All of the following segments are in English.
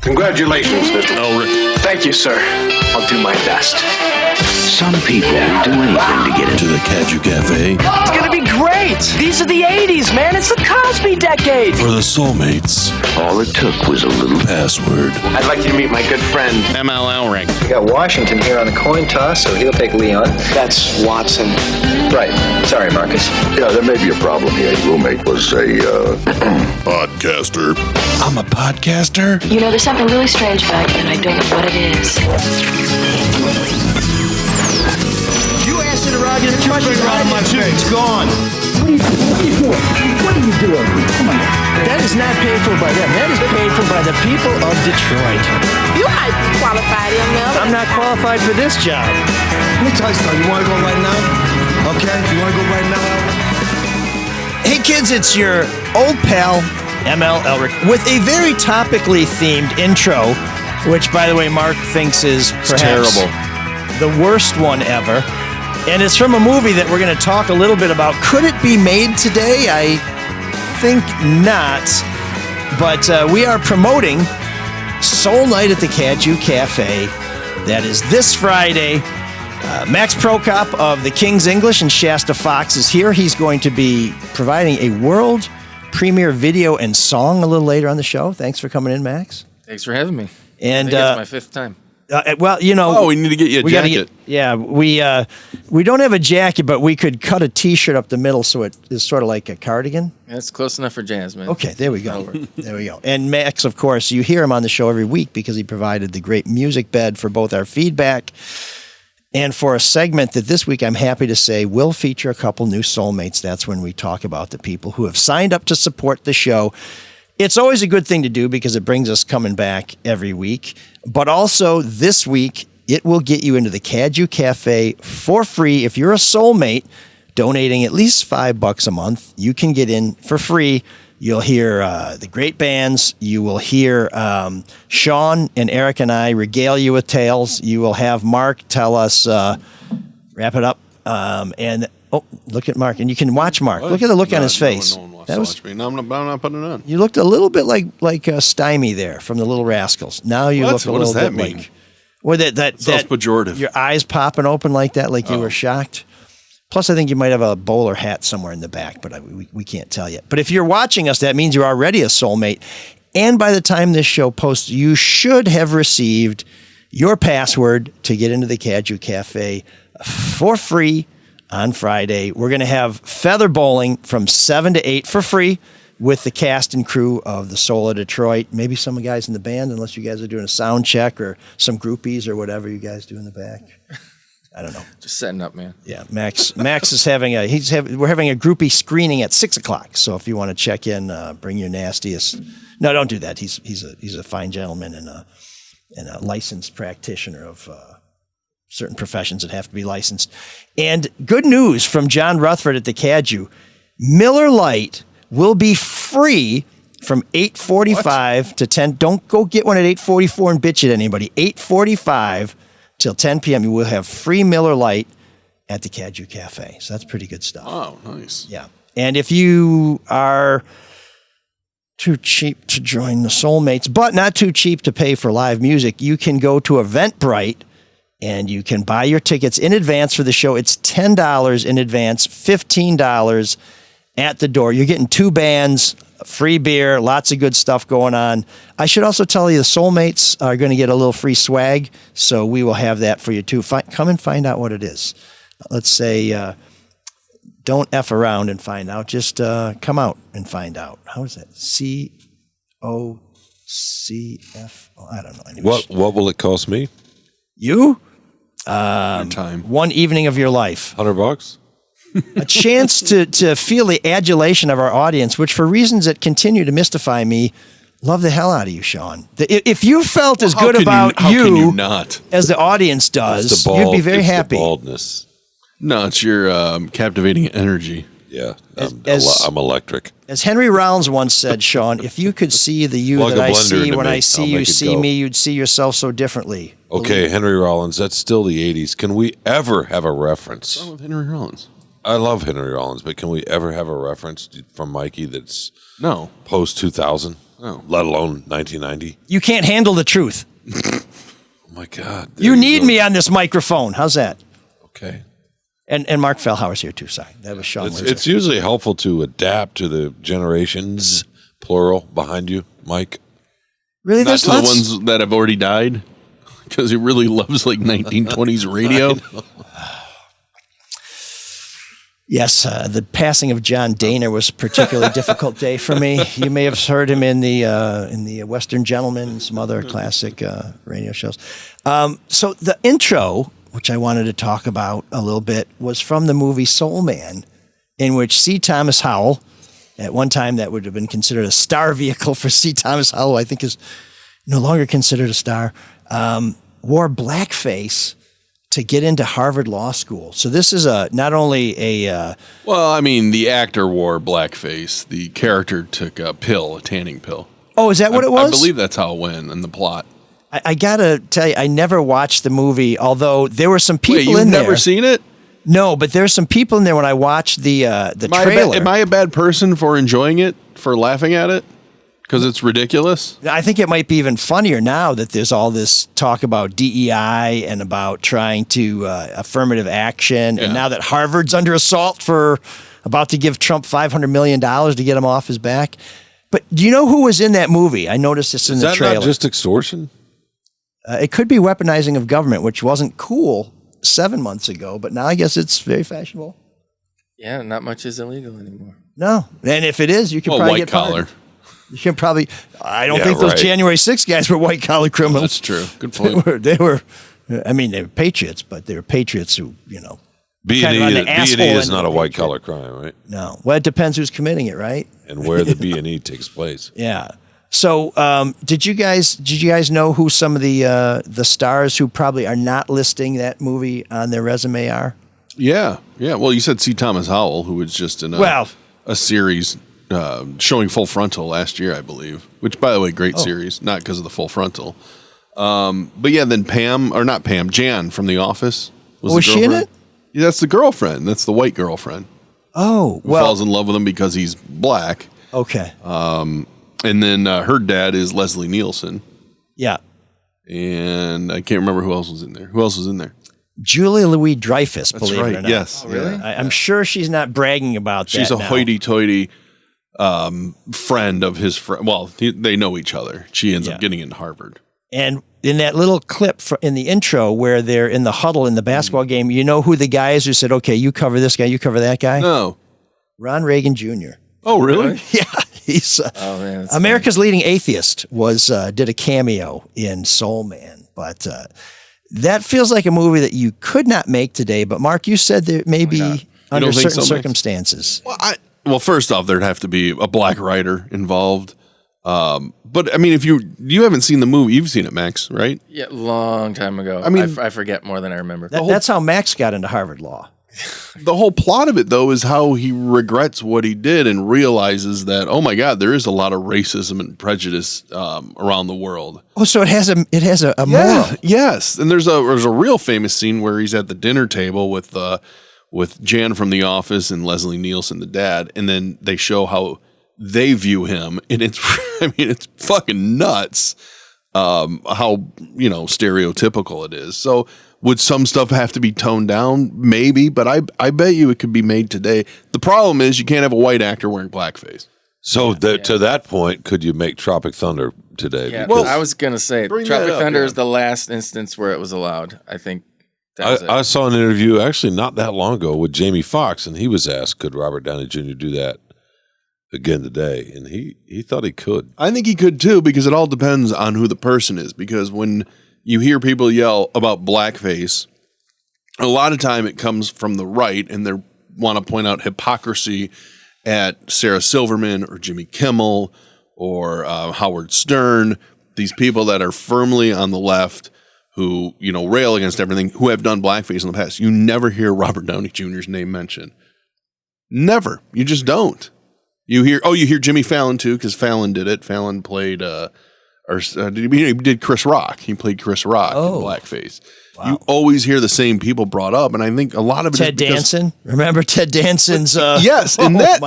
Congratulations, Mr. Elric. Thank you, sir. I'll do my best. Some people will do anything to get into the Cadieux Café. It's gonna be great! These are the 80s, man! It's the Cosby decade! For the Soulmates, all it took was a little password. I'd like you to meet my good friend. ML Elric. We got Washington here on the coin toss, so he'll take Leon. That's Watson. Right. Sorry, Marcus. Yeah, there may be a problem here. His roommate was a, Podcaster. I'm a podcaster? You know, there's something really strange about you, and I don't know what it is. You asked it around, you touch it around my face. It's gone. What are you doing? Come on. That is not paid for by them. That is paid for by the people of Detroit. You aren't qualified, ML. I'm not qualified for this job. Let me tell you something. You want to go right now? Okay? You want to go right now? Hey kids, it's your old pal, ML Elric, with a very topically themed intro, which, by the way, Mark thinks is perhaps terrible. The worst one ever. And it's from a movie that we're going to talk a little bit about. Could it be made today? I think not. But we are promoting Soul Night at the Cadieux Café. That is this Friday. Max Prokop of the King's English and Shasta Fox is here. He's going to be providing a world premiere video and song a little later on the show. Thanks for coming in, Max. Thanks for having me. And I think it's my fifth time. Well, you know, we need to get you a jacket. We don't have a jacket, but we could cut a T-shirt up the middle so it is sort of like a cardigan. That's close enough for jazz, man. Okay, there we go. There we go. And Max, of course, you hear him on the show every week because he provided the great music bed for both our feedback and for a segment that this week I'm happy to say will feature a couple new Soulmates. That's when we talk about the people who have signed up to support the show. It's always a good thing to do because it brings us coming back every week. But also this week, it will get you into the Cadieux Café for free. If you're a Soulmate donating at least $5 a month, you can get in for free. You'll hear the great bands. You will hear Shawn and Erika and I regale you with tales. You will have Marc tell us, wrap it up. And look at Marc. And you can watch Marc. Look at the look on his face. No, I'm not putting it on. You looked a little bit like Stymie there from the Little Rascals. Now you look a little bit mean? Like... Well, that pejorative. Your eyes popping open like that, like you were shocked. Plus, I think you might have a bowler hat somewhere in the back, but we can't tell yet. But if you're watching us, that means you're already a Soulmate. And by the time this show posts, you should have received your password to get into the Cadieux Café for free on Friday. We're going to have feather bowling from 7 to 8 for free with the cast and crew of the Soul of Detroit. Maybe some guys in the band, unless you guys are doing a sound check, or some groupies or whatever you guys do in the back. I don't know. Just setting up, man. Yeah, Max is having we're having a groupie screening at 6 o'clock. So if you want to check in, bring your nastiest. No, don't do that. He's a fine gentleman and a licensed practitioner of certain professions that have to be licensed. And good news from John Rutherford at the Cadieux. Miller Lite will be free from 8:45 to 10. Don't go get one at 8:44 and bitch at anybody. 8:45 till 10 p.m. You will have free Miller Lite at the Cadieux Café. So that's pretty good stuff. Oh, nice. Yeah. And if you are too cheap to join the Soulmates, but not too cheap to pay for live music, you can go to Eventbrite and you can buy your tickets in advance for the show. It's $10 in advance, $15 at the door. You're getting 2 bands, free beer, lots of good stuff going on. I should also tell you the Soulmates are going to get a little free swag, so we will have that for you too. Come and find out what it is. Let's say don't F around and find out. Just come out and find out. How is that? COCF? Oh, I don't know. Anyways. What will it cost me? You? Time. One evening of your life. $100? A chance to feel the adulation of our audience, which for reasons that continue to mystify me, love the hell out of you, Shawn. If you felt as good about you as the audience does, you'd be very happy. The baldness. No, it's your captivating energy. Yeah, I'm electric. As Henry Rollins once said, Shawn, if you could see the you that I see when I see you see me, you'd see yourself so differently. Okay, Henry Rollins, that's still the 80s. Can we ever have a reference? What's wrong with Henry Rollins? I love Henry Rollins, but can we ever have a reference from Mikey that's no post 2000? let alone 1990. You can't handle the truth. Oh my God! You need me on this microphone. How's that? Okay. And Mark Fellhauer's here too. Sorry, that was Shawn. It's usually helpful to adapt to the generations, plural, behind you, Mike. Really, not to the ones that have already died, because he really loves like 1920s radio. Yes, the passing of John Dehner was a particularly difficult day for me. You may have heard him in the Western Gentleman and some other classic radio shows. So the intro, which I wanted to talk about a little bit, was from the movie Soul Man, in which C. Thomas Howell, at one time that would have been considered a star vehicle for C. Thomas Howell, I think is no longer considered a star, wore blackface to get into Harvard Law School. So this is not only a... well, I mean, the actor wore blackface. The character took a tanning pill. Oh, is that what it was? I believe that's how it went in the plot. I got to tell you, I never watched the movie, although there were some people in there. You've never seen it? No, but there's some people in there when I watched the trailer. Am I a bad person for enjoying it, for laughing at it? Because it's ridiculous? I think it might be even funnier now that there's all this talk about DEI and about trying to affirmative action. And now that Harvard's under assault for about to give Trump $500 million to get him off his back. But do you know who was in that movie? I noticed this in the trailer. Is that not just extortion? It could be weaponizing of government, which wasn't cool 7 months ago, but now I guess it's very fashionable. Yeah, not much is illegal anymore. No. And if it is, you can probably white get collar. Fired. You can probably. I don't think those January 6 guys were white collar criminals. That's true. Good point. They were. I mean, they were patriots, but they were patriots who, B&E is not a white collar crime, right? No. Well, it depends who's committing it, right? And where the B&E takes place. Yeah. So, did you guys know who some of the stars who probably are not listing that movie on their resume are? Yeah. Well, you said C. Thomas Howell, who was just in a series showing Full Frontal last year, I believe. Which, by the way, great series, not because of the Full Frontal. But yeah, then Jan from The Office was she in it? Yeah, that's the girlfriend. That's the white girlfriend. Oh, who falls in love with him because he's black. Okay. And then her dad is Leslie Nielsen. Yeah. And I can't remember who else was in there. Who else was in there? Julia Louis-Dreyfus, That's believe right. it or not. Yes. Oh, really? I'm sure she's not bragging about that. She's a now. hoity-toity friend of his friend. Well, they know each other. She ends up getting into Harvard. And in that little clip in the intro where they're in the huddle in the basketball game, you know who the guy is who said, okay, you cover this guy, you cover that guy? No. Ron Reagan Jr. Oh, really? Yeah. He's America's leading atheist did a cameo in Soul Man. But that feels like a movie that you could not make today. But Mark, you said there may be under certain circumstances. Well, first off, there'd have to be a black writer involved. But I mean, if you haven't seen the movie, you've seen it, Max, right? Yeah, long time ago. I mean, I forget more than I remember. That's how Max got into Harvard Law. The whole plot of it, though, is how he regrets what he did and realizes that, oh my God, there is a lot of racism and prejudice around the world. Oh, so it has a moral. Yes, and there's a real famous scene where he's at the dinner table with Jan from The Office and Leslie Nielsen, the dad, and then they show how they view him, and it's it's fucking nuts how stereotypical it is. So would some stuff have to be toned down? Maybe, but I bet you it could be made today. The problem is you can't have a white actor wearing blackface. So to that point, could you make Tropic Thunder today? Yeah, I was going to say Tropic Thunder is the last instance where it was allowed. I think I saw an interview actually not that long ago with Jamie Foxx, and he was asked, could Robert Downey Jr. do that again today? And he thought he could. I think he could too, because it all depends on who the person is. Because when you hear people yell about blackface, a lot of time it comes from the right, and they want to point out hypocrisy at Sarah Silverman or Jimmy Kimmel or Howard Stern, these people that are firmly on the left who, rail against everything, who have done blackface in the past. You never hear Robert Downey Jr.'s name mentioned. Never. You just don't. You hear Jimmy Fallon too, because Fallon did it. Fallon played, he did Chris Rock. He played Chris Rock in blackface. Wow. You always hear the same people brought up, and I think a lot of it Ted Danson. Remember Ted Danson's? Yes, and that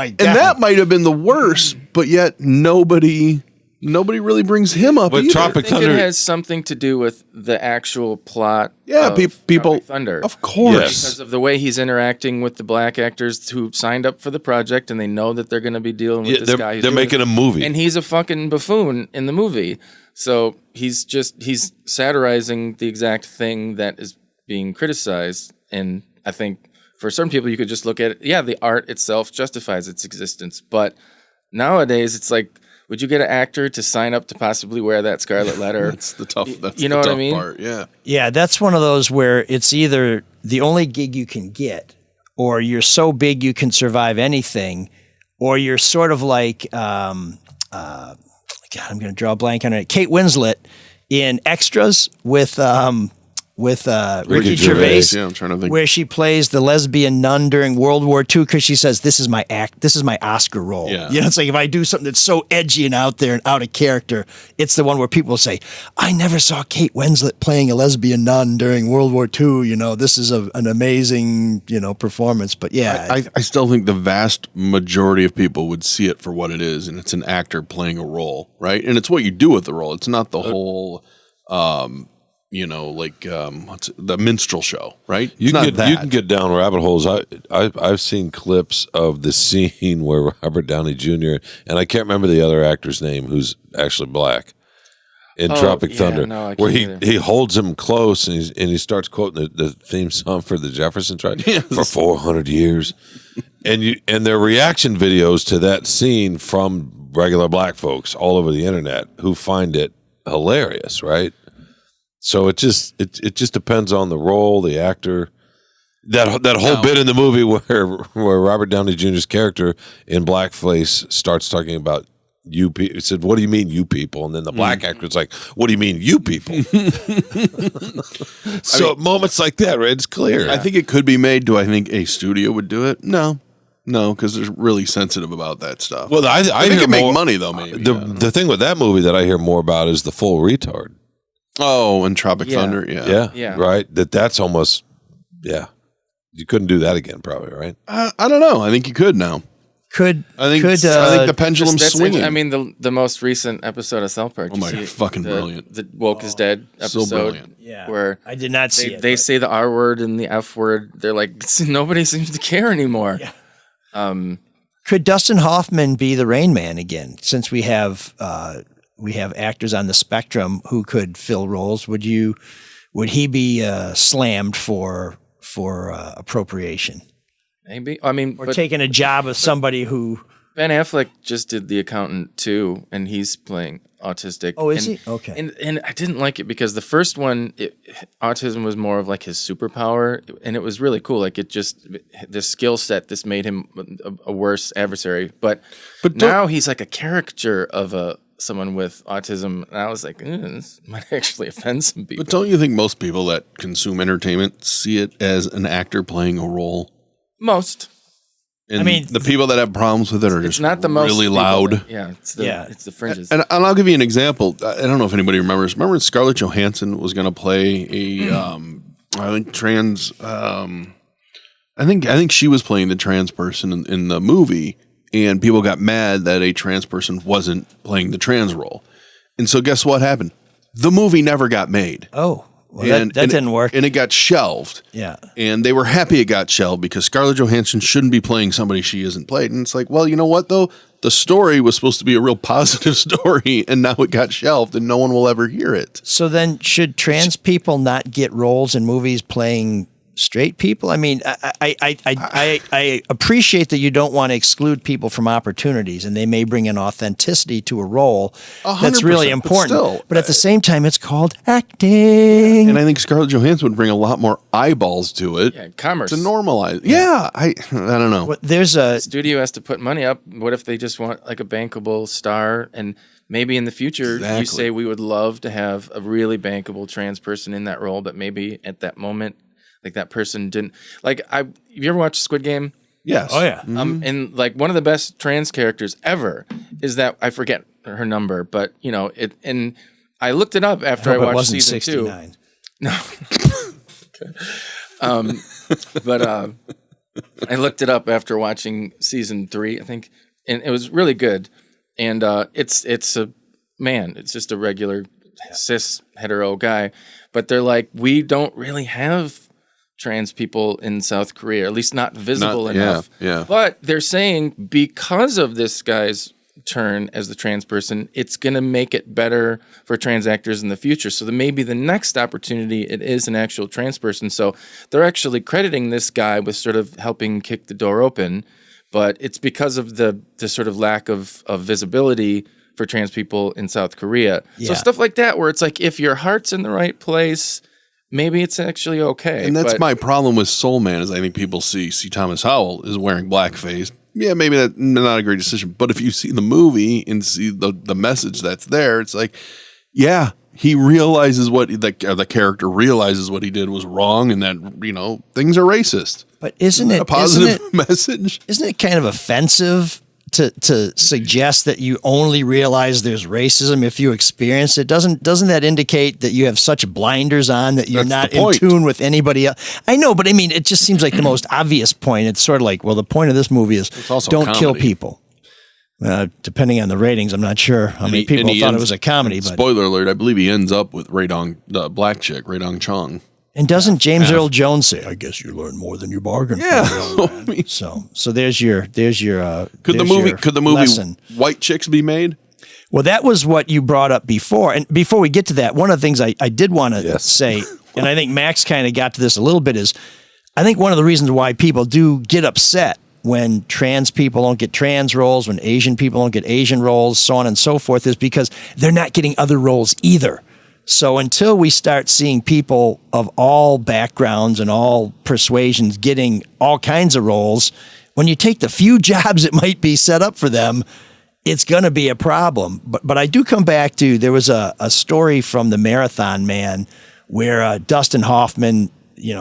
might have been the worst, but yet nobody Nobody really brings him up. But either. Tropic I think Thunder it has something to do with the actual plot. Yeah, of people. Tropic Thunder, Of course. because of the way he's interacting with the black actors who signed up for the project, and they know that they're going to be dealing with this guy. They're making a movie, and he's a fucking buffoon in the movie. So he's satirizing the exact thing that is being criticized. And I think for certain people, you could just look at it. Yeah, the art itself justifies its existence, but nowadays it's like, would you get an actor to sign up to possibly wear that scarlet letter? That's the tough. That's you know the what tough I mean? part. Yeah. Yeah, that's one of those where it's either the only gig you can get, or you're so big you can survive anything, or you're sort of like, God, I'm going to draw a blank on it. Kate Winslet in Extras with Ricky Gervais. Yeah, I'm trying to think. Where she plays the lesbian nun during World War II because she says, this is my Oscar role. Yeah. You know, it's like if I do something that's so edgy and out there and out of character, it's the one where people say, I never saw Kate Winslet playing a lesbian nun during World War II. You know, this is an amazing, performance. But yeah. I still think the vast majority of people would see it for what it is, and it's an actor playing a role, right? And it's what you do with the role. It's not the whole what's the minstrel show, right? You can get down rabbit holes. I've seen clips of the scene where Robert Downey Jr. and I can't remember the other actor's name, who's actually black, in Tropic Thunder, where he holds him close and he starts quoting the theme song for the Jeffersons, right? Yes. For 400 years, and their reaction videos to that scene from regular black folks all over the internet who find it hilarious, right? So it just depends on the role, the actor. That whole bit in the movie where Robert Downey Jr.'s character in blackface starts talking about you people. He said, "What do you mean, you people?" And then the black actor's like, "What do you mean, you people?" So moments like that, right? It's clear. I think it could be made. Do I think a studio would do it? No, because they're really sensitive about that stuff. Well, I think hear it make more, money though. Maybe the thing with that movie that I hear more about is the full retard. Oh, and Tropic Thunder, yeah, right. That's almost, you couldn't do that again, probably, right? I don't know. I think you could now. I think the pendulum's swinging. I mean, the most recent episode of South Park. Oh my God, fucking brilliant! The Woke is Dead episode. So brilliant. Yeah, where I did not see it. They say the R word and the F word. They're like, nobody seems to care anymore. Yeah. Could Dustin Hoffman be the Rain Man again? Since we have actors on the spectrum who could fill roles, would he be slammed for appropriation? Maybe. I mean, or taking a job of somebody who Ben Affleck just did The Accountant too, and he's playing autistic. Oh, is he? Okay. And I didn't like it because the first one, autism was more of like his superpower, and it was really cool. Like the skill set, this made him a worse adversary. But now he's like a caricature of someone with autism, and I was like, this might actually offend some people. But don't you think most people that consume entertainment see it as an actor playing a role? Most. And the people that have problems with it are just not the most really people, loud. It's the fringes. And I'll give you an example. I don't know if anybody remembers. Remember Scarlett Johansson was going to play I think she was playing the trans person in the movie, and people got mad that a trans person wasn't playing the trans role. And so guess what happened? The movie never got made. Oh. Well, that didn't work. And it got shelved. Yeah. And they were happy it got shelved because Scarlett Johansson shouldn't be playing somebody she isn't played. And it's like, well, you know what, though? The story was supposed to be a real positive story, and now it got shelved, and no one will ever hear it. So then should trans people not get roles in movies playing straight people? I mean, I appreciate that you don't want to exclude people from opportunities, and they may bring an authenticity to a role that's really important. But at the same time, it's called acting. And I think Scarlett Johansson would bring a lot more eyeballs to it. Yeah, commerce. To normalize. Yeah, I don't know. Well, there's a studio has to put money up. What if they just want like a bankable star? And maybe in the future, you say we would love to have a really bankable trans person in that role, but maybe at that moment, like that person didn't have you ever watched Squid Game? Yes. Oh yeah. And like one of the best trans characters ever is that I forget her number, but it. And I looked it up after I watched season 69. 2. No. But I looked it up after watching season 3, I think, and it was really good. And it's a man. It's just a regular cis hetero guy. But they're like, we don't really have trans people in South Korea, at least not visible enough. Yeah. But they're saying because of this guy's turn as the trans person, it's going to make it better for trans actors in the future. So that maybe the next opportunity, it is an actual trans person. So they're actually crediting this guy with sort of helping kick the door open, but it's because of the sort of lack of visibility for trans people in South Korea. Yeah. So stuff like that, where it's like, if your heart's in the right place, maybe it's actually okay. And that's my problem with Soul Man, is I think people see Thomas Howell is wearing blackface. Yeah, maybe that's not a great decision. But if you see the movie and see the message that's there, it's like, yeah, he realizes what the character realizes what he did was wrong, and that, things are racist. But isn't it a positive message? Isn't it kind of offensive to suggest that you only realize there's racism if you experience it? Doesn't that indicate that you have such blinders on that you're not in tune with anybody else? I know, but I mean, it just seems like the most obvious point. It's sort of like, well, the point of this movie is don't kill people. Depending on the ratings, I'm not sure how many people thought it was a comedy. But spoiler alert, I believe he ends up with the black chick, Rae Dong Chong. And doesn't James Earl Jones say, "I guess you learned more than you bargained for"? Yeah. So there's your could the movie lesson. White Chicks be made? Well, that was what you brought up before. And before we get to that, one of the things I did want to say, and I think Max kind of got to this a little bit, is I think one of the reasons why people do get upset when trans people don't get trans roles, when Asian people don't get Asian roles, so on and so forth, is because they're not getting other roles either. So until we start seeing people of all backgrounds and all persuasions getting all kinds of roles, when you take the few jobs that might be set up for them, it's going to be a problem. But I do come back to, there was a story from the Marathon Man where Dustin Hoffman,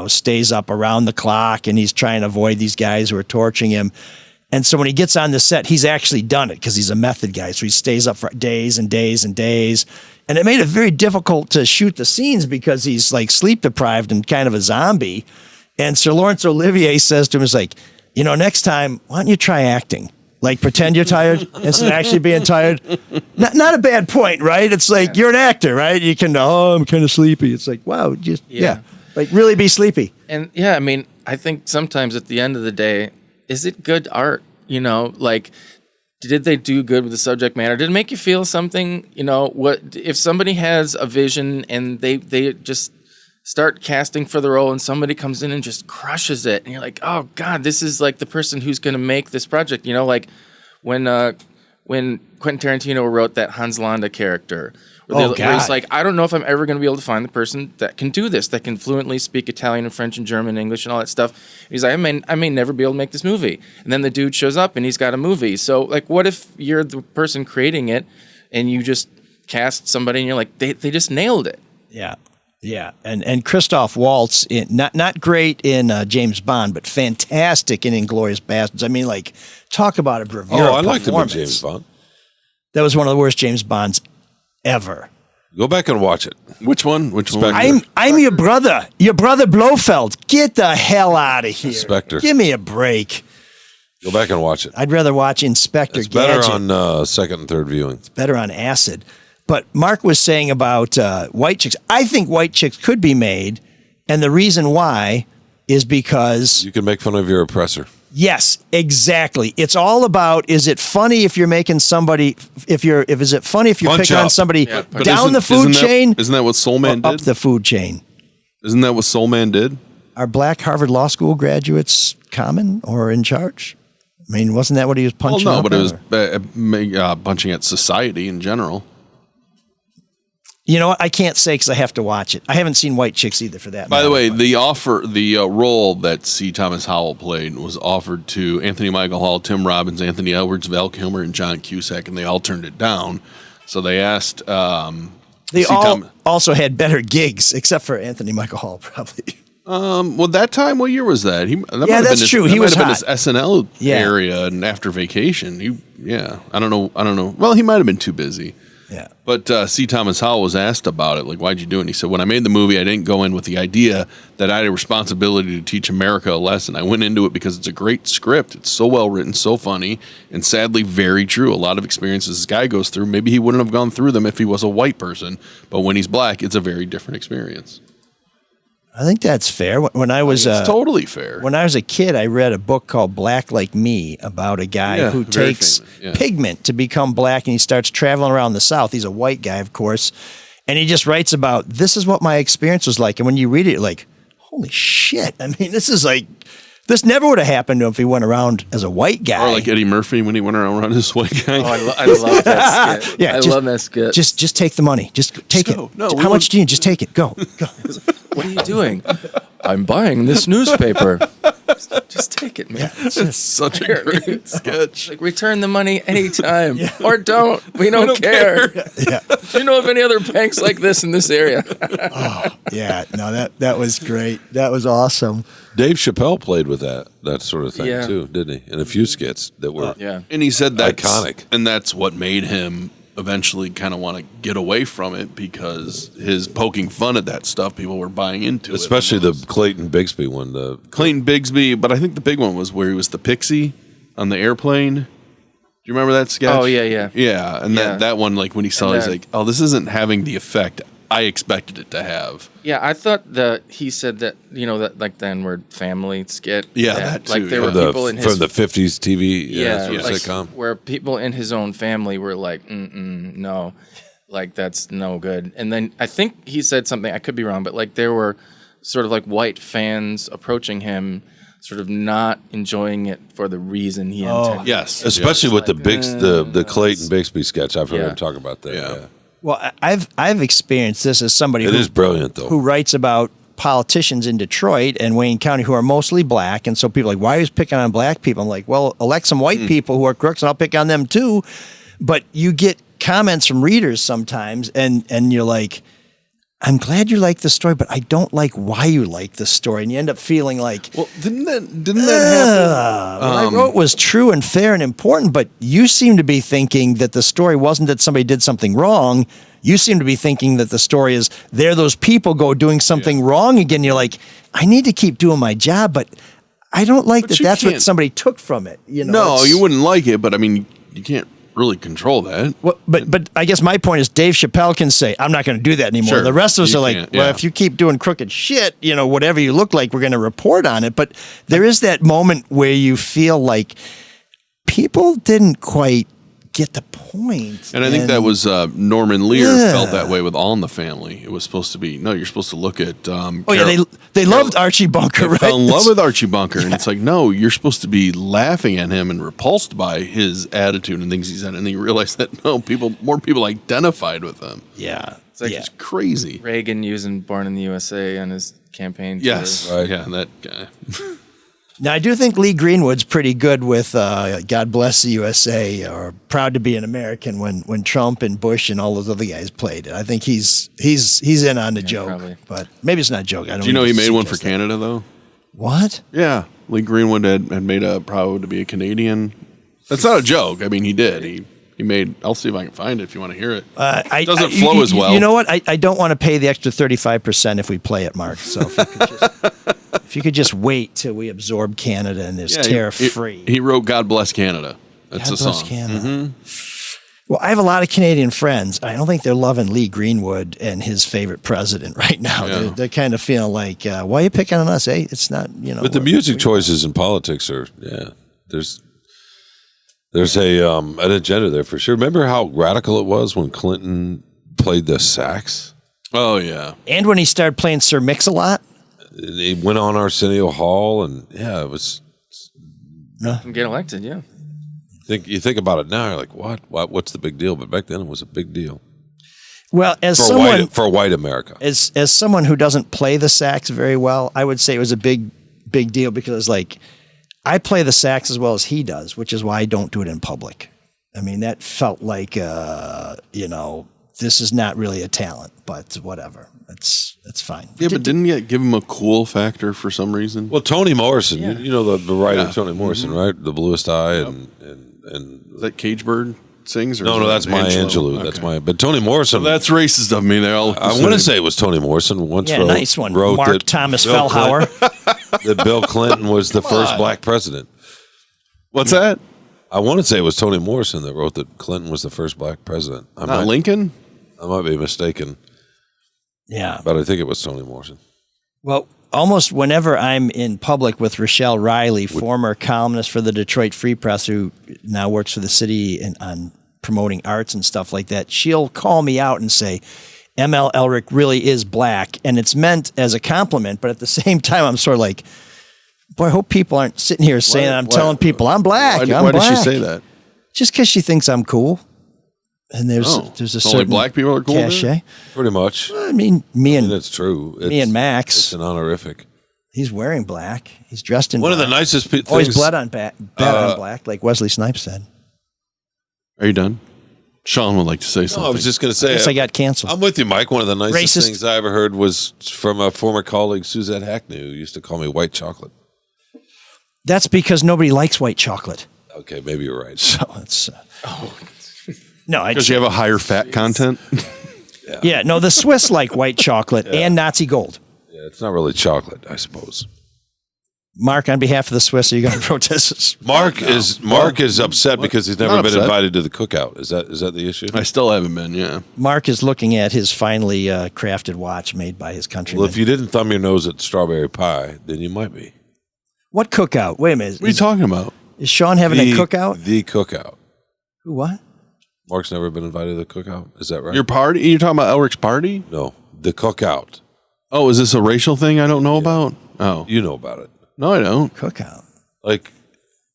stays up around the clock and he's trying to avoid these guys who are torturing him. And so when he gets on the set, he's actually done it because he's a method guy. So he stays up for days and days and days. And it made it very difficult to shoot the scenes because he's like sleep deprived and kind of a zombie. And Sir Laurence Olivier says to him, he's like, next time, why don't you try acting? Like pretend you're tired instead of actually being tired. Not a bad point, right? It's like, you're an actor, right? You can, I'm kind of sleepy. It's like, wow, like really be sleepy. And I mean, I think sometimes at the end of the day, is it good art? Like, did they do good with the subject matter? Did it make you feel something? What if somebody has a vision and they just start casting for the role and somebody comes in and just crushes it, and you're like, oh God, this is like the person who's going to make this project. Like when Quentin Tarantino wrote that Hans Landa character. Where he's like, I don't know if I'm ever going to be able to find the person that can do this, that can fluently speak Italian and French and German and English and all that stuff. He's like, I may never be able to make this movie. And then the dude shows up and he's got a movie. So like, what if you're the person creating it and you just cast somebody and you're like, they just nailed it. Yeah. Yeah. And Christoph Waltz, not great in James Bond, but fantastic in Inglourious Basterds. I mean, like, talk about a bravura I liked him in James Bond. That was one of the worst James Bonds ever. Go back and watch it. Which one? I'm your brother Blofeld. Get the hell out of here. Spectre. Give me a break. Go back and watch it. I'd rather watch Inspector Gadget. It's better on second and third viewing. It's better on acid. But Mark was saying about White Chicks. I think White Chicks could be made, and the reason why is because you can make fun of your oppressor. Yes, exactly. It's all about, is it funny if you're making somebody, is it funny if you're picking on somebody down the food chain? Isn't that what Soul Man did? Up the food chain. Isn't that what Soul Man did? Are black Harvard Law School graduates common or in charge? I mean, wasn't that what he was punching Well, no, up but it was punching at society in general. You know what? I can't say because I have to watch it. I haven't seen White Chicks either for that. By the way, the role that C. Thomas Howell played was offered to Anthony Michael Hall, Tim Robbins, Anthony Edwards, Val Kilmer, and John Cusack, and they all turned it down. So they asked. They all also had better gigs, except for Anthony Michael Hall, probably. Well, that time, what year was that? That's true. He was in hot. his SNL area, and after Vacation, I don't know. Well, he might have been too busy. Yeah. But C. Thomas Howell was asked about it, like, why'd you do it? And he said, when I made the movie, I didn't go in with the idea that I had a responsibility to teach America a lesson. I went into it because it's a great script. It's so well written, so funny, and sadly very true. A lot of experiences this guy goes through, maybe he wouldn't have gone through them if he was a white person, but when he's black, it's a very different experience. I think that's fair. When I was it's totally fair. When I was a kid, I read a book called Black Like Me about a guy who takes pigment to become black, and he starts traveling around the South. He's a white guy, of course, and he just writes about, this is what my experience was like. And when you read it, you're like, holy shit. I mean, this never would have happened to him if he went around as a white guy. Or like Eddie Murphy when he went around as a white guy. Oh, I love that skit. Yeah, I love that skit. Just take the money. Just take it. No, how much do you need? Just take it. Go. What are you doing? I'm buying this newspaper. Just take it, man. It's such a great sketch. Like, return the money anytime. Or don't. We don't care. Yeah. Do you know of any other banks like this in this area? Yeah. No, that was great. That was awesome. Dave Chappelle played with that sort of thing too, didn't he? In a few skits that were And he said that's iconic. And that's what made him eventually kind of want to get away from it, because his poking fun at that stuff, people were buying into especially it. the Clayton Bigsby one. Clayton Bigsby, but I think the big one was where he was the pixie on the airplane. Do you remember that sketch? Oh, yeah. Yeah, and that one, like when he saw it, he's like, oh, this isn't having the effect I expected it to have. Yeah, I thought he said that, that like the N-word family skit. Yeah, that too. Like there were people in his... From the 50s TV like, sitcom. Where people in his own family were like, no, like that's no good. And then I think he said something, I could be wrong, but like there were sort of like white fans approaching him, sort of not enjoying it for the reason he intended. Yes. Especially with the Clayton Bigsby sketch. I've heard him talk about that. Yeah. Well, I've experienced this as somebody It is brilliant, though. who writes about politicians in Detroit and Wayne County who are mostly black, and so people are like, why are you picking on black people? I'm like, well, elect some white people who are crooks, and I'll pick on them too. But you get comments from readers sometimes, and you're like, I'm glad you like the story, but I don't like why you like the story. And you end up feeling like, well, didn't that happen? What I wrote was true and fair and important, but you seem to be thinking that the story wasn't that somebody did something wrong. You seem to be thinking that the story is there those people go doing something wrong again. You're like, I need to keep doing my job, but I don't like that that's what somebody took from it. No, you wouldn't like it, but I mean, you can't really control that. Well, but I guess my point is Dave Chappelle can say, I'm not going to do that anymore. Sure. The rest of us You are like, can't, well, if you keep doing crooked shit, whatever you look like, we're going to report on it. But there is that moment where you feel like people didn't quite get the point. And I think that was Norman Lear felt that way with All in the Family. It was supposed to be, no, you're supposed to look at they loved Archie Bunker, right? Fell in love with Archie Bunker, and it's like, no, you're supposed to be laughing at him and repulsed by his attitude and things he said, and then you realize that more people identified with him. Yeah. It's like it's crazy. Reagan using Born in the USA on his campaign. Yes. Right. Yeah, that guy. Now, I do think Lee Greenwood's pretty good with God Bless the USA or Proud to be an American when Trump and Bush and all those other guys played it. I think he's in on the joke, probably. But maybe it's not a joke. I don't. Do you know he made one for Canada, though? What? Yeah. Lee Greenwood had made a Proud to be a Canadian. That's not a joke. I mean, he did. He made, I'll see if I can find it if you want to hear it. It doesn't flow as well. You know what? I don't want to pay the extra 35% if we play it, Mark. So if you could just wait till we absorb Canada and it's tariff-free. He wrote God Bless Canada. That's God a song. Bless Canada. Well, I have a lot of Canadian friends. I don't think they're loving Lee Greenwood and his favorite president right now. Yeah. They're kind of feeling like, why are you picking on us? Hey, it's not, But the music choices in politics are, there's an agenda there for sure. Remember how radical it was when Clinton played the sax? Oh, yeah. And when he started playing Sir Mix-a-Lot? He went on Arsenio Hall, and it was... Get elected, yeah. You think about it now, you're like, what's the big deal? But back then it was a big deal. Well, for white America. As someone who doesn't play the sax very well, I would say it was a big deal because like I play the sax as well as he does, which is why I don't do it in public. I mean, that felt like this is not really a talent, but whatever. It's fine. Yeah, but didn't you give him a cool factor for some reason? Well, Toni Morrison, you know the writer Toni Morrison, right? The Bluest Eye and is that Cage Bird? sings? Or No, that's Maya Angelou. Okay. That's But Toni Morrison. That's racist of me. They all. I want to say it was Toni Morrison. Nice one. Wrote Mark that Thomas Bill Fellhauer. that Bill Clinton was the first black president. What's that? I want to say it was Toni Morrison that wrote that Clinton was the first black president. Lincoln? I might be mistaken. Yeah. But I think it was Toni Morrison. Well, almost whenever I'm in public with Rochelle Riley, former columnist for the Detroit Free Press, who now works for the city on promoting arts and stuff like that, she'll call me out and say, ML Elric really is black. And it's meant as a compliment, but at the same time, I'm sort of like, boy, I hope people aren't sitting here saying I'm telling people I'm black. Why does she say that? Just because she thinks I'm cool. And there's a certain only black people are cool. Cachet. Pretty much. I mean, that's true. Me and Max. It's an honorific. He's wearing black. He's dressed in one black. of the nicest things. Always bled on black, like Wesley Snipes said. Are you done? Shawn would like to say something. I was just going to say. I guess I got canceled. I'm with you, Mike. One of the nicest Racist. things I ever heard was from a former colleague, Suzette Hackney, who used to call me white chocolate. That's because nobody likes white chocolate. Okay, maybe you're right. So it's... No, because you have a higher fat content. Yeah, no, the Swiss like white chocolate and Nazi gold. Yeah, it's not really chocolate, I suppose. Mark, on behalf of the Swiss, are you going to protest this? Mark is upset because he's never been invited to the cookout. Is that the issue? I still haven't been. Yeah. Mark is looking at his finely crafted watch made by his countrymen. Well, if you didn't thumb your nose at strawberry pie, then you might be. What cookout? Wait a minute. What are you talking about? Is Shawn having a cookout? The cookout. What? Mark's never been invited to the cookout. Is that right? Your party? You're talking about Elric's party? No, the cookout. Oh, is this a racial thing I don't know about? Oh, you know about it. No, I don't. Cookout. Like,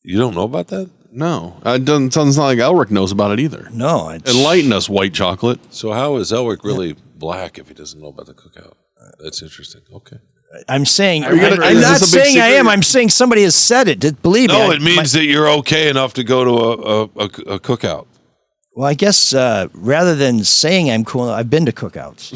you don't know about that? No, it doesn't sound like Elric knows about it either. No, enlighten us, white chocolate. So how is Elric really black if he doesn't know about the cookout? That's interesting. Okay. I'm saying, I'm not saying I am. I'm saying somebody has said it. Believe me. No, it means that you're okay enough to go to a cookout. Well, I guess rather than saying I'm cool, I've been to cookouts.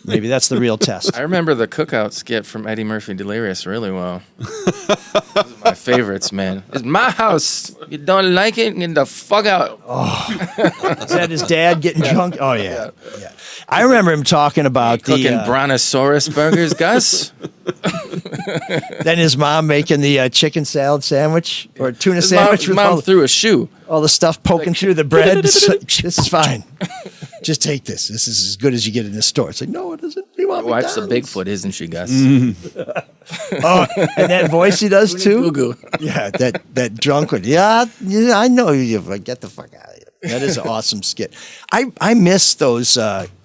Maybe that's the real test. I remember the cookout skit from Eddie Murphy Delirious really well. Those are my favorites, man. It's my house. You don't like it? Get the fuck out. Oh. Is that his dad getting drunk? Oh, yeah. I remember him talking about cooking Brontosaurus burgers, Gus. Then his mom making the chicken salad sandwich or tuna sandwich. His mom threw a shoe. All the stuff poking through the bread. This is fine. Just take this. This is as good as you get in the store. It's like, no, it isn't. We want wife's a McDonald's. Bigfoot, isn't she, Gus? Oh, and that voice he does too. Yeah, that drunk one. Yeah, I know you. Get the fuck out of here. That is an awesome skit. I miss those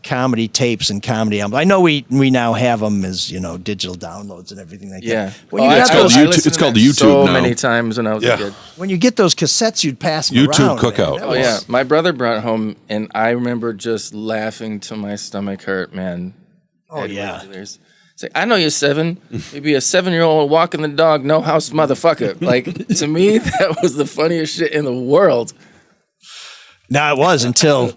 comedy tapes and comedy albums. I know we now have them as digital downloads and everything like that. It's called YouTube so now. many times when I was a kid. When you get those cassettes, you'd pass them YouTube around. cookout. Oh yeah, my brother brought home, and I remember just laughing till my stomach hurt, man. Oh yeah. It's like, I know you're 7. Maybe a 7-year-old walking the dog, no house motherfucker. Like, to me, that was the funniest shit in the world. No, it was until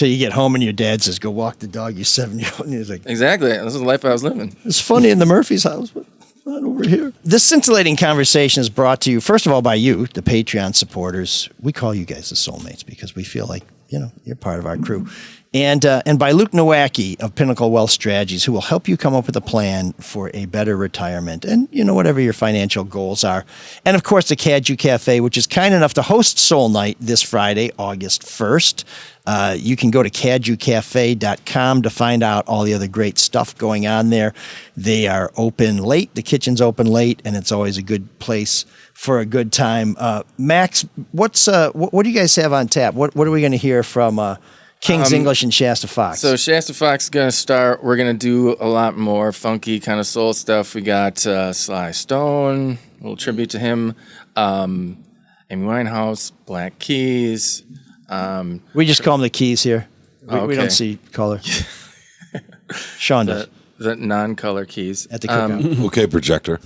you get home and your dad says, "Go walk the dog, you 7-year-old." And he's like, exactly. This is the life I was living. It's funny in the Murphy's house, but not over here. This scintillating conversation is brought to you, first of all, by you, the Patreon supporters. We call you guys the Soulmates because we feel like, you're part of our crew. And by Luke Nowacki of Pinnacle Wealth Strategies, who will help you come up with a plan for a better retirement and, whatever your financial goals are. And, of course, the Cadieux Café, which is kind enough to host Soul Night this Friday, August 1st. You can go to CadieuxCafe.com to find out all the other great stuff going on there. They are open late. The kitchen's open late, and it's always a good place for a good time. Max, what do you guys have on tap? What are we going to hear from King's English and Shasta Fox? So Shasta Fox is going to start. We're going to do a lot more funky kind of soul stuff. We got Sly Stone, a little tribute to him. Amy Winehouse, Black Keys. We just call them the Keys here. We don't Okay. see color. Shawn does. The non-color keys. At the cookout. Okay, projector.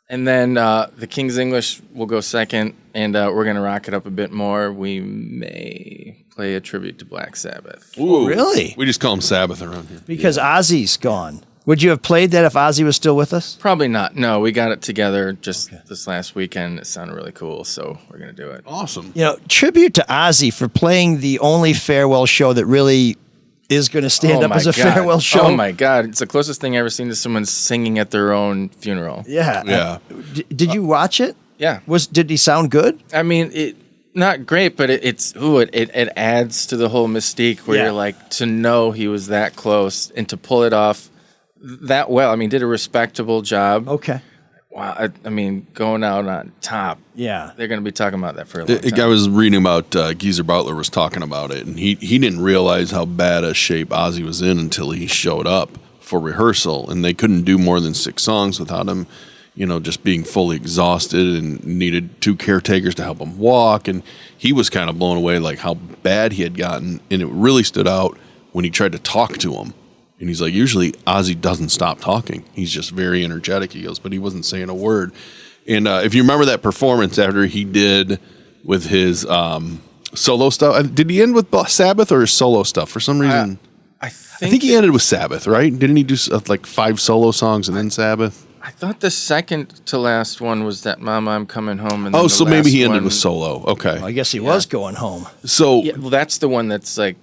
And then the King's English will go second, and we're going to rock it up a bit more. We may play a tribute to Black Sabbath. Ooh, really? We just call him Sabbath around here. Because Ozzy's gone. Would you have played that if Ozzy was still with us? Probably not. No, we got it together just this last weekend. It sounded really cool, so we're going to do it. Awesome. You know, tribute to Ozzy for playing the only farewell show that really is going to stand up as a farewell show. Oh my God. It's the closest thing I've ever seen to someone singing at their own funeral. Yeah. Yeah. Did you watch it? Yeah. Did he sound good? I mean, not great, but it adds to the whole mystique where you're like, to know he was that close and to pull it off that well. I mean, did a respectable job. Okay. Wow. I mean, going out on top. Yeah. They're going to be talking about that for a long time. I was reading about Geezer Butler was talking about it, and he didn't realize how bad a shape Ozzy was in until he showed up for rehearsal, and they couldn't do more than 6 songs without him, just being fully exhausted and needed 2 caretakers to help him walk, and he was kind of blown away like how bad he had gotten, and it really stood out when he tried to talk to him. And he's like, usually Ozzy doesn't stop talking. He's just very energetic, he goes, but he wasn't saying a word. And if you remember that performance after he did with his solo stuff, did he end with Sabbath or his solo stuff? For some reason, I think he ended with Sabbath, right? Didn't he do like 5 solo songs and then Sabbath? I thought the second to last one was that Mama, I'm Coming Home. And then so maybe he ended with solo. Okay. Well, I guess he was going home. So well, that's the one that's like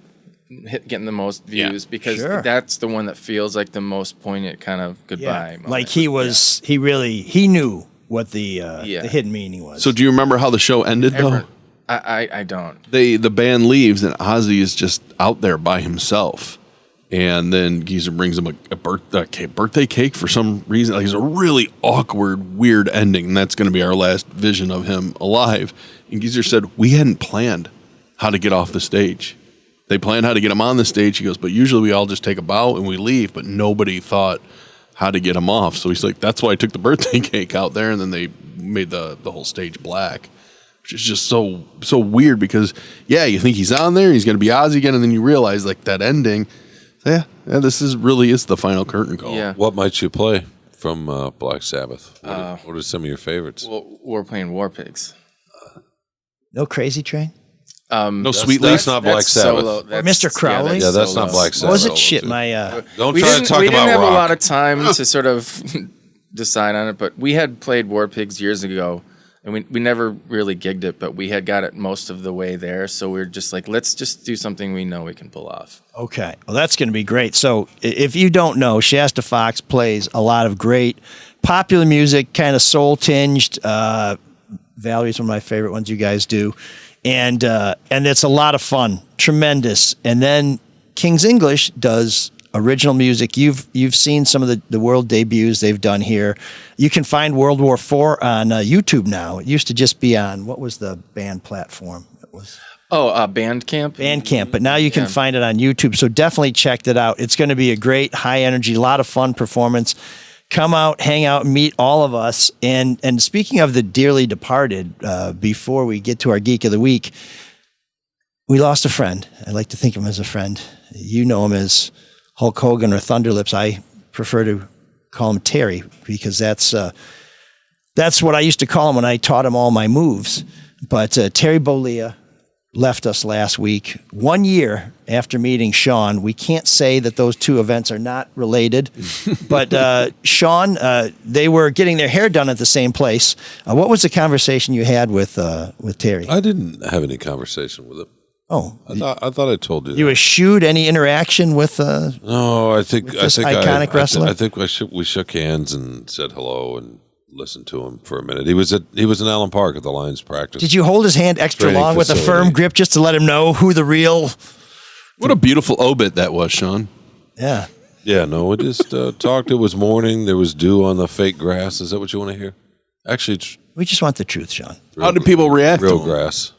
getting the most views because that's the one that feels like the most poignant kind of goodbye moment. Like he knew what the hidden meaning was. So do you remember how the show ended though? I don't. The band leaves and Ozzy is just out there by himself. And then Geezer brings him a birthday cake for some reason. Like, it's a really awkward, weird ending, and that's going to be our last vision of him alive. And Geezer said, we hadn't planned how to get off the stage. They planned how to get him on the stage. He goes, but usually we all just take a bow and we leave, but nobody thought how to get him off. So he's like, that's why I took the birthday cake out there, and then they made the whole stage black, which is just so weird because, you think he's on there, he's going to be Ozzy again, and then you realize, like, that ending, this really is the final curtain call. Yeah. What might you play from Black Sabbath? What are some of your favorites? Well, we're playing War Pigs. No Crazy Train? No Sweet Leaf? That's not Black Sabbath. Or Mr. Crowley? Yeah, that's not Black Sabbath. What was it? Shit, my... Don't we try to talk about We didn't have rock. a lot of time to sort of decide on it, but we had played War Pigs years ago, and we never really gigged it, but we had got it most of the way there, so we were just like, let's just do something we know we can pull off. Okay. Well, that's going to be great. So if you don't know, Shasta Fox plays a lot of great popular music, kind of soul-tinged. Valerie's one of my favorite ones you guys do. And it's a lot of fun, tremendous. And then King's English does original music. You've seen some of the world debuts they've done here. You can find World War IV on YouTube now. It used to just be on, what was the band platform? It was Bandcamp. Bandcamp, but now you can find it on YouTube. So definitely check that out. It's going to be a great, high energy, a lot of fun performance. Come out, hang out, meet all of us. And speaking of the dearly departed, before we get to our Geek of the Week, we lost a friend. I like to think of him as a friend. You know him as Hulk Hogan or Thunderlips. I prefer to call him Terry because that's what I used to call him when I taught him all my moves. But Terry Bollea left us last week, 1 year after meeting Shawn. We can't say that those two events are not related, but Shawn, they were getting their hair done at the same place. What was the conversation you had with Terry? I didn't have any conversation with him. Oh, I thought I told you. You eschewed any interaction with? No, I think iconic wrestler. I think we shook hands and said hello and listened to him for a minute. He was in Allen Park at the Lions practice. Did you hold his hand extra long with a firm grip just to let him know who the real? What a beautiful obit that was, Shawn. Yeah. Yeah. No, we just talked. It was morning. There was dew on the fake grass. Is that what you want to hear? Actually, we just want the truth, Shawn. How did people react to him? Real grass.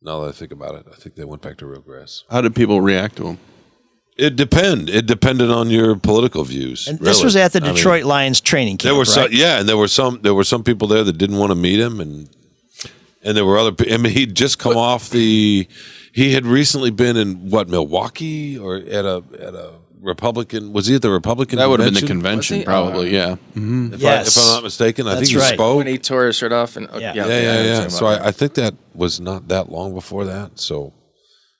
Now that I think about it, I think they went back to real grass. How did people react to him? It depended on your political views. And this was at the Detroit Lions training camp. There were right? there were some people there that didn't want to meet him, and there were other. I mean, he'd just come off the. He had recently been in Milwaukee or at a Republican. Was he at the Republican? That would have been the convention? convention, probably. Yeah. Mm-hmm. If I'm not mistaken, I think he spoke when he tore his shirt off. And yeah. So I think that was not that long before that. So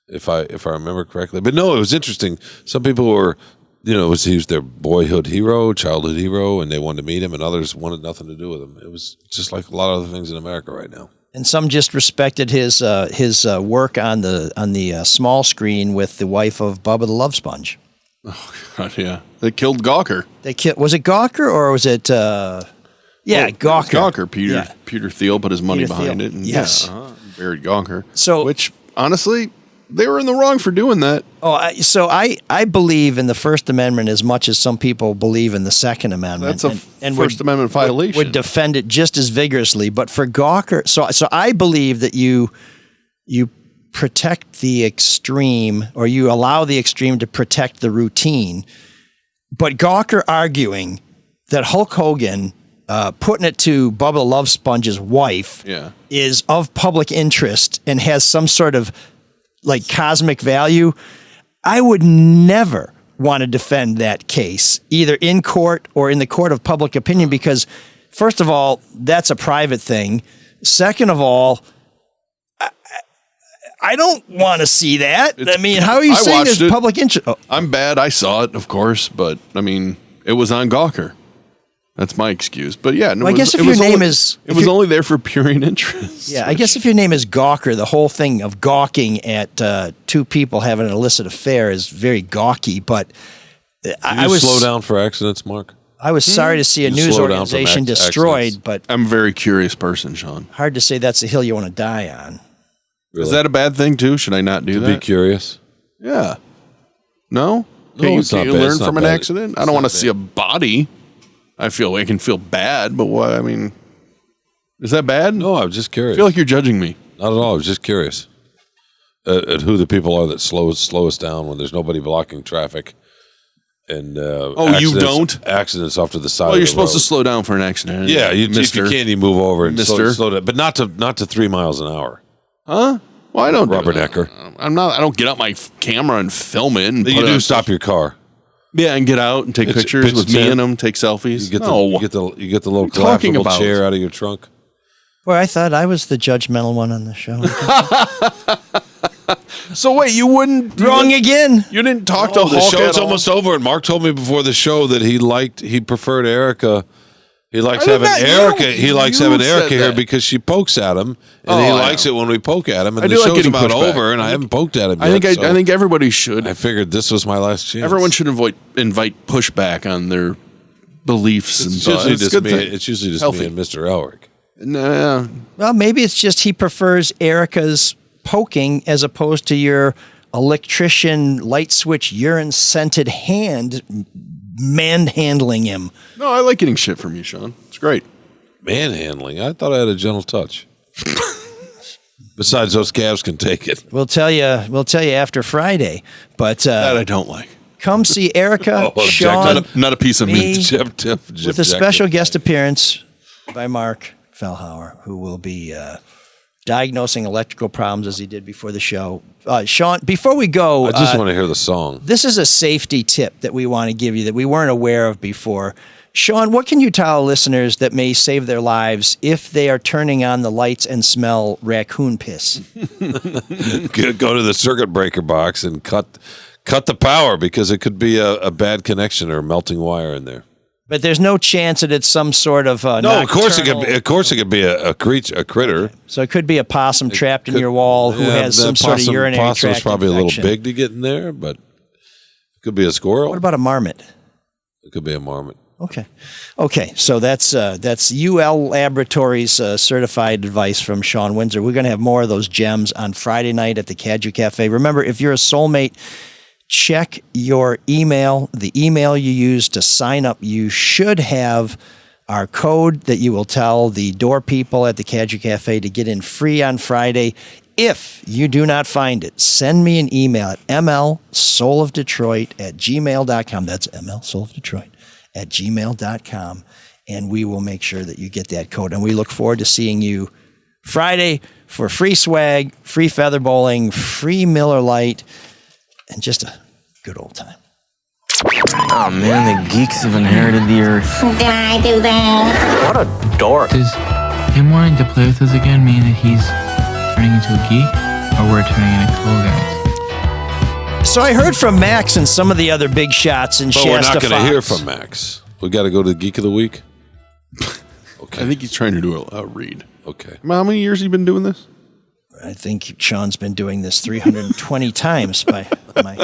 if I remember correctly, but no, it was interesting. Some people were he was their boyhood hero, childhood hero, and they wanted to meet him, and others wanted nothing to do with him. It was just like a lot of other things in America right now. And some just respected his work on the small screen with the wife of Bubba the Love Sponge. Oh God, yeah. They killed Gawker. Was it Gawker or was it? Gawker. Gawker. Peter Thiel put his money behind it. And yes. Buried Gawker. So, which honestly, they were in the wrong for doing that. I believe in the First Amendment as much as some people believe in the Second Amendment. That's a First Amendment violation. Would defend it just as vigorously. But for Gawker, so I believe that you protect the extreme, or you allow the extreme to protect the routine. But Gawker arguing that Hulk Hogan putting it to Bubba the Love Sponge's wife is of public interest and has some sort of like cosmic value, I would never want to defend that case, either in court or in the court of public opinion, because first of all, that's a private thing. Second of all, I don't want to see that. How are you saying there's public interest? Oh. I'm bad. I saw it, of course, but it was on Gawker. That's my excuse. But yeah, I guess if your name is... It was only there for purine interest. Yeah, I guess if your name is Gawker, the whole thing of gawking at two people having an illicit affair is very gawky, but I was... slow down for accidents, Mark? I was sorry to see a news organization destroyed, but... I'm a very curious person, Shawn. Hard to say that's the hill you want to die on. Really? Is that a bad thing, too? Should I not do that? To be curious? Yeah. No? Can you learn from an accident? I don't want to see a body. I can feel bad, but what? Is that bad? No, I'm just curious. I feel like you're judging me. Not at all. I was just curious at who the people are that slow us down when there's nobody blocking traffic. And you don't? Accidents off to the side. Well, you're supposed to slow down for an accident. Yeah, if you can, you move over and slow down, but not to 3 miles an hour. Huh? Well, I don't. Robert Ecker. I don't get out my camera and film it. And you do stop your car. Yeah, and get out and take pictures with me in them, take selfies. You get the little collapsible chair out of your trunk. Well, I thought I was the judgmental one on the show. So wait, you wouldn't... Wrong again. You didn't talk to Hulk the show's almost over, and Mark told me before the show that he preferred Erika. He likes having Erika. He likes having Erika here because she pokes at him, and he likes it when we poke at him. And the show's about over, and I haven't poked at him yet. I think everybody should. I figured this was my last chance. Everyone should invite pushback on their beliefs and thoughts. It's usually just me and Mr. Elric. No. Well, maybe it's just he prefers Erika's poking as opposed to your electrician, light switch, urine-scented hand manhandling him. No, I like getting shit from you, Shawn. It's great. Manhandling? I thought I had a gentle touch. Besides, those calves can take it. We'll tell you after Friday. But that I don't like. Come see Erika, Shawn, not a piece of meat. With a special guest appearance by Mark Fellhauer, who will be diagnosing electrical problems as he did before the show. Shawn, before we go... I just want to hear the song. This is a safety tip that we want to give you that we weren't aware of before. Shawn, what can you tell listeners that may save their lives if they are turning on the lights and smell raccoon piss? Go to the circuit breaker box and cut the power, because it could be a bad connection or a melting wire in there. But there's no chance that it's some sort of no. Of course it could be a critter. So it could be a possum trapped in your wall who has some sort of urinary tract infection. Possum's probably a little big to get in there, but it could be a squirrel. What about a marmot? It could be a marmot. Okay. So that's UL Laboratories certified advice from Shawn Windsor. We're going to have more of those gems on Friday night at the Cadieux Café. Remember, if you're a Soulmate, check your email, the email you use to sign up. You should have our code that you will tell the door people at the Cadieux Cafe to get in free on Friday. If you do not find it, send me an email at mlsoulofdetroit@gmail.com. That's mlsoulofdetroit@gmail.com, and we will make sure that you get that code. And we look forward to seeing you Friday for free swag, free feather bowling, free Miller Lite, and just a good old time. Oh man, the geeks have inherited the earth. Did I do that? What a dork. Does him wanting to play with us again mean that he's turning into a geek, or we're turning into cool guys? So I heard from Max and some of the other big shots in Shasta. But we're not going to Fox. hear from Max. We got to go to the Geek of the Week. I think he's trying to do a read. Okay. How many years have you been doing this? I think Sean's been doing this 320 times by my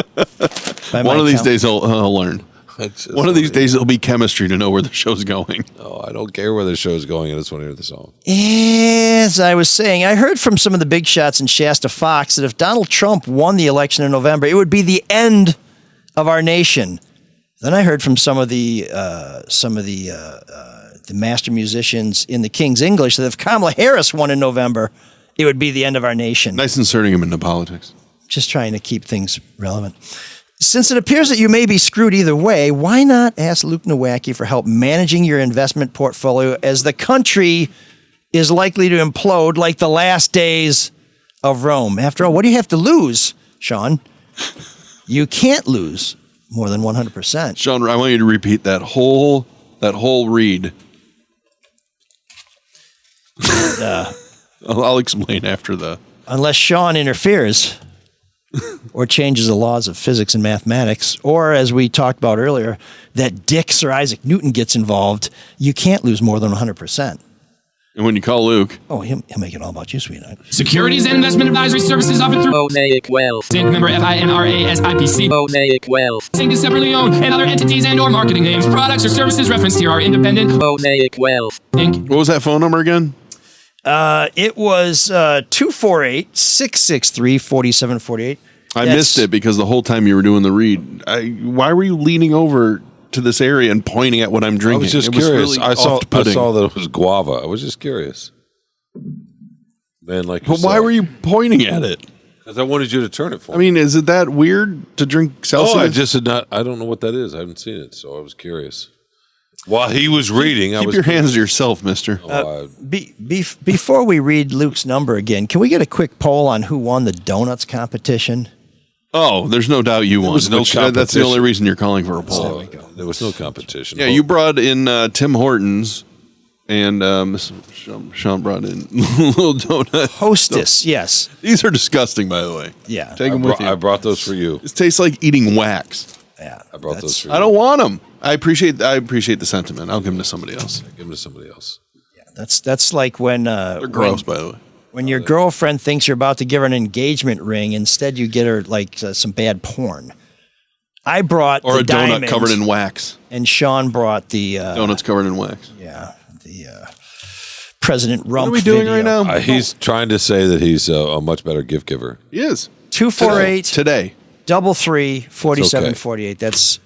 One of these count. days he'll learn. One of these days it'll be chemistry to know where the show's going. No, I don't care where the show's going. I just want to hear the song. As I was saying, I heard from some of the big shots in Shasta Fox that if Donald Trump won the election in November, it would be the end of our nation. Then I heard from some of the master musicians in the King's English that if Kamala Harris won in November, it would be the end of our nation. Nice inserting him into politics. Just trying to keep things relevant. Since it appears that you may be screwed either way, why not ask Luke Nowacki for help managing your investment portfolio as the country is likely to implode like the last days of Rome? After all, what do you have to lose, Shawn? You can't lose more than 100%. Shawn, I want you to repeat that whole read. I'll explain after the... Unless Shawn interferes or changes the laws of physics and mathematics, or as we talked about earlier, that Dick Sir Isaac Newton gets involved, you can't lose more than 100%. And when you call Luke... Oh, he'll make it all about you, sweetheart. Securities and investment advisory services offered through Mosaic Wealth. Inc. member FINRA-SIPC. Mosaic Wealth. Inc. is separately owned, and other entities and or marketing names, products, or services referenced here are independent. Mosaic Wealth. Inc. What was that phone number again? It was 248-663-4748. I missed it because the whole time you were doing the read, why were you leaning over to this area and pointing at what I'm drinking? I was just curious. I saw that it was guava. I was just curious. Man, but why were you pointing at it? Because I wanted you to turn it for me. I mean, is it that weird to drink Celsius? Oh, I just did not. I don't know what that is. I haven't seen it, so I was curious. While he was reading, keep your hands to yourself, mister. Before we read Luke's number again, can we get a quick poll on who won the donuts competition? Oh, there's no doubt you won. Was no competition. That's the only reason you're calling for a poll. There was no competition. Yeah, you brought in Tim Hortons, and Shawn brought in little donut. Hostess, yes. These are disgusting, by the way. Yeah. Take them with you. I brought those for you. This tastes like eating wax. Yeah. I brought those for you. I don't want them. I appreciate the sentiment. I'll give them to somebody else. Give them to somebody else. Yeah, that's like when they're gross, by the way. When your girlfriend thinks you're about to give her an engagement ring, instead you get her like some bad porn. I brought or the a diamonds, donut covered in wax, and Shawn brought the donuts covered in wax. Yeah, the President Rump. What are we doing video. right now? He's trying to say that he's a much better gift giver. He is. 248 today. 3-3-47-48. That's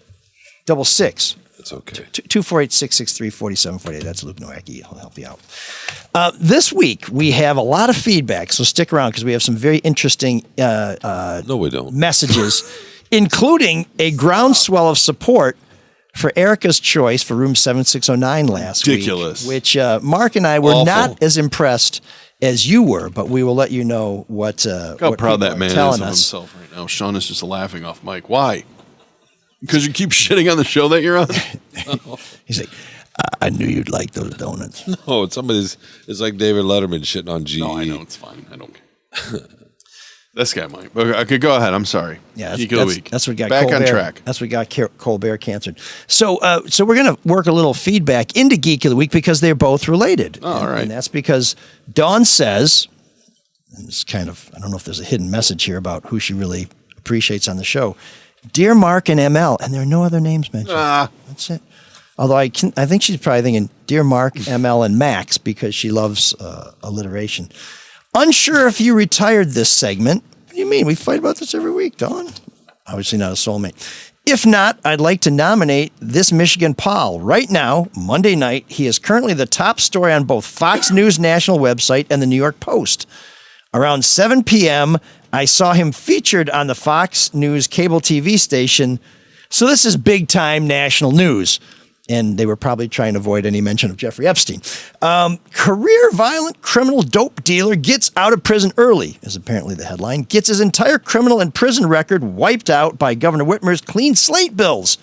6. It's okay. 248-663-4748. That's Luke Nowacki. He'll help you out. This week, we have a lot of feedback, so stick around because we have some very interesting no, we don't. messages, including a groundswell of support for Erika's choice for room 7609 last Ridiculous. week, which Mark and I were not as impressed as you were, but we will let you know what Look how what proud people that are man is telling of us. himself right now. Shawn is just laughing off mic. Why? Because you keep shitting on the show that you're on? He's like, I knew you'd like those donuts. No, it's like David Letterman shitting on GE. No, I know. It's fine. I don't care. This guy might. Okay, go ahead. I'm sorry. Yeah, Geek of the week. that's what got back Colbert, on track. That's what got Colbert canceled. So we're going to work a little feedback into Geek of the Week because they're both related. Oh, all right. And that's because Dawn says, and it's kind of, I don't know if there's a hidden message here about who she really appreciates on the show. Dear Marc and ML, and there are no other names mentioned. That's it. Although I think she's probably thinking Dear Marc, ML, and Max because she loves alliteration. Unsure if you retired this segment. What do you mean? We fight about this every week, Dawn. Obviously not a soulmate. If not, I'd like to nominate this Michigan pal. Right now, Monday night, he is currently the top story on both Fox News national website and the New York Post. Around 7 p.m., I saw him featured on the Fox News cable TV station. So this is big time national news. And they were probably trying to avoid any mention of Jeffrey Epstein. Career violent criminal dope dealer gets out of prison early, is apparently the headline. Gets his entire criminal and prison record wiped out by Governor Whitmer's clean slate bills.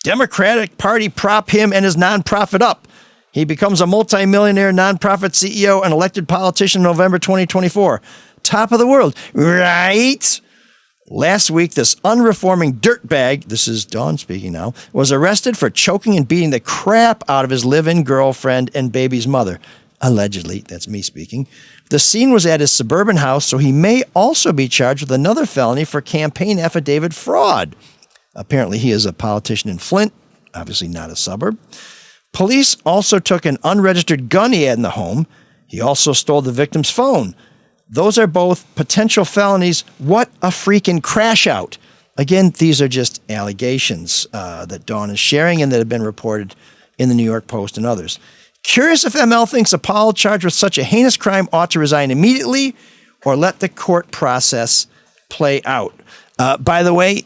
Democratic Party prop him and his nonprofit up. He becomes a multimillionaire nonprofit CEO and elected politician in November 2024. Top of the world, right? Last week, this unreforming dirtbag, this is Dawn speaking now, was arrested for choking and beating the crap out of his live-in girlfriend and baby's mother. Allegedly, that's me speaking. The scene was at his suburban house, so he may also be charged with another felony for campaign affidavit fraud. Apparently, he is a politician in Flint, obviously not a suburb. Police also took an unregistered gun he had in the home. He also stole the victim's phone. Those are both potential felonies. What a freaking crash out. Again, these are just allegations that Dawn is sharing and that have been reported in the New York Post and others. Curious if ML thinks a Powell charged with such a heinous crime ought to resign immediately or let the court process play out. By the way,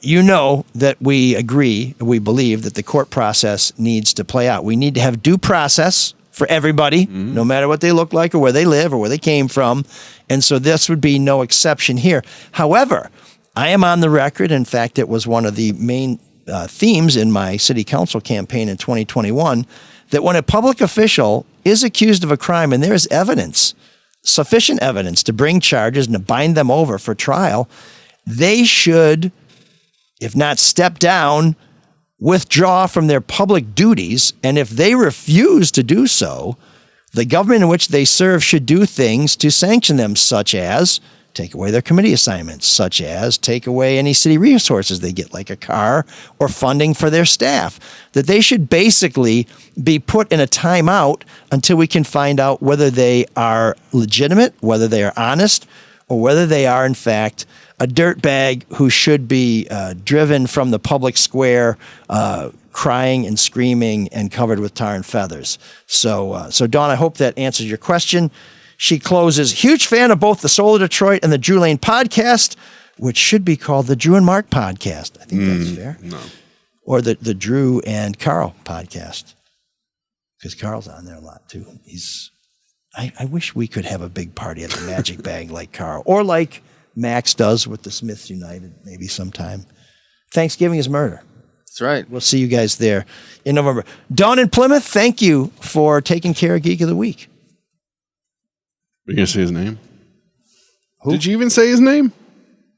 you know that we believe that the court process needs to play out. We need to have due process for everybody, no matter what they look like or where they live or where they came from. And so this would be no exception here. However, I am on the record. In fact, it was one of the main themes in my city council campaign in 2021, that when a public official is accused of a crime and there is evidence, sufficient evidence to bring charges and to bind them over for trial, they should, if not step down, withdraw from their public duties. And if they refuse to do so, the government in which they serve should do things to sanction them, such as take away their committee assignments, such as take away any city resources they get, like a car or funding for their staff. That they should basically be put in a timeout until we can find out whether they are legitimate, whether they are honest, or whether they are, in fact, a dirtbag who should be driven from the public square, crying and screaming and covered with tar and feathers. So Dawn, I hope that answers your question. She closes, huge fan of both the Soul of Detroit and the Drew Lane podcast, which should be called the Drew and Marc podcast. I think that's fair. No. Or the Drew and Carl podcast, because Carl's on there a lot too. I wish we could have a big party at the Magic Bag like Carl, or like Max does with the Smiths United, maybe sometime. Thanksgiving is murder. That's right. We'll see you guys there in November. Dawn in Plymouth, thank you for taking care of Geek of the Week. Are you going to say his name? Who? Did you even say his name?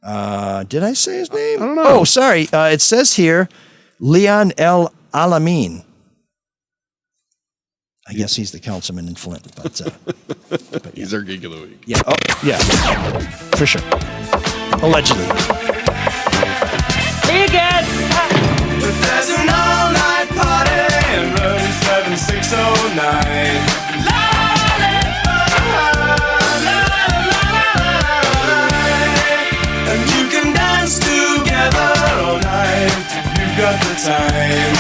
Did I say his name? I don't know. Oh, sorry. It says here, Leon El Alamin. I guess he's the councilman in Flint, but he's our Geek of the Week. Yeah. Oh, yeah. For sure. Allegedly. Me again. There's an all-night party in room 7609. And you can dance together all night if you've got the time.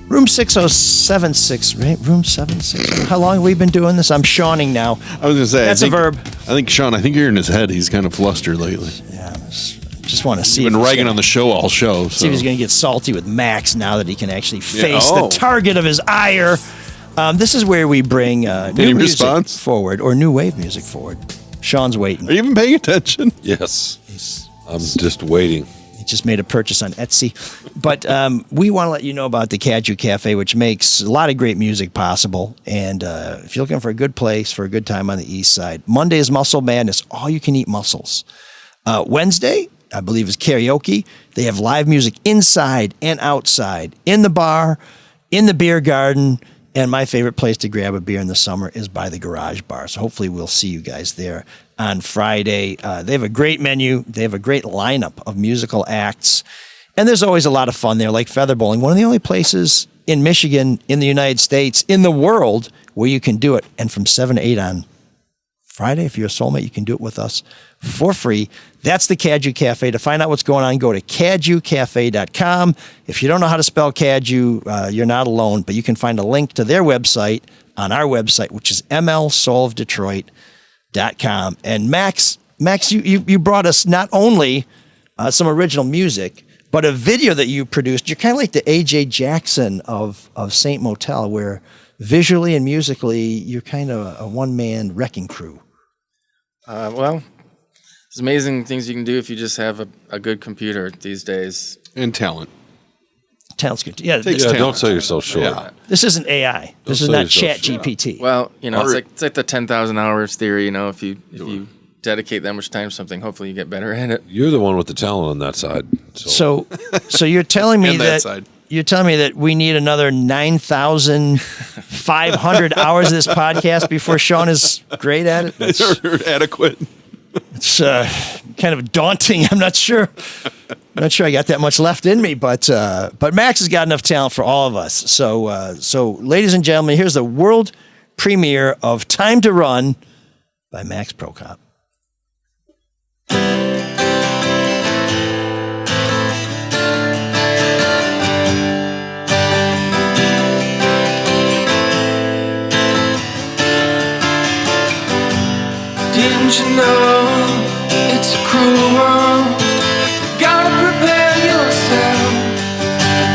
Room 6076, right? Room 760. How long have we been doing this? I'm Shawning now. I was going to say. That's a verb. I think, Shawn, you're in his head. He's kind of flustered lately. Yeah. Just want to see. He's been ragging on the show all show. See if he's going to get salty with Max now that he can actually face the target of his ire. This is where we bring new music forward, or new wave music forward. Shawn's waiting. Are you even paying attention? Yes. I'm just waiting. He just made a purchase on Etsy. But we want to let you know about the Cadieux Café, which makes a lot of great music possible. And if you're looking for a good place for a good time on the east side, Monday is Muscle Madness, all you can eat mussels. Wednesday, I believe, is karaoke. They have live music inside and outside, in the bar, in the beer garden. And my favorite place to grab a beer in the summer is by the Garage Bar. So hopefully we'll see you guys there on Friday. They have a great menu. They have a great lineup of musical acts. And there's always a lot of fun there, like feather bowling. One of the only places in Michigan, in the United States, in the world, where you can do it. And from 7 to 8 on Friday, if you're a Soulmate, you can do it with us for free. That's the Cadieux Café. To find out what's going on, go to CadieuxCafe.com. If you don't know how to spell Cadieux, you're not alone, but you can find a link to their website on our website, which is mlsoulofdetroit.com. And Max, you brought us not only some original music, but a video that you produced. You're kind of like the A.J. Jackson of Saint Motel, where visually and musically, you're kind of a one-man wrecking crew. Well, there's amazing things you can do if you just have a good computer these days. And talent. Talent's good. Yeah, don't sell yourself short. Yeah. this isn't AI. This is sell not yourself Chat short. GPT. Well, it's like the 10,000 hours theory. If you dedicate that much time to something, hopefully you get better at it. You're the one with the talent on that side. So you're telling me And that side. you're telling me that we need another 9,500 hours of this podcast before Shawn is great at it? That's adequate. It's kind of daunting. I'm not sure I got that much left in me, but Max has got enough talent for all of us. So ladies and gentlemen, here's the world premiere of Time to Run by Max Prokop. Didn't you know it's a cruel world? Gotta prepare yourself.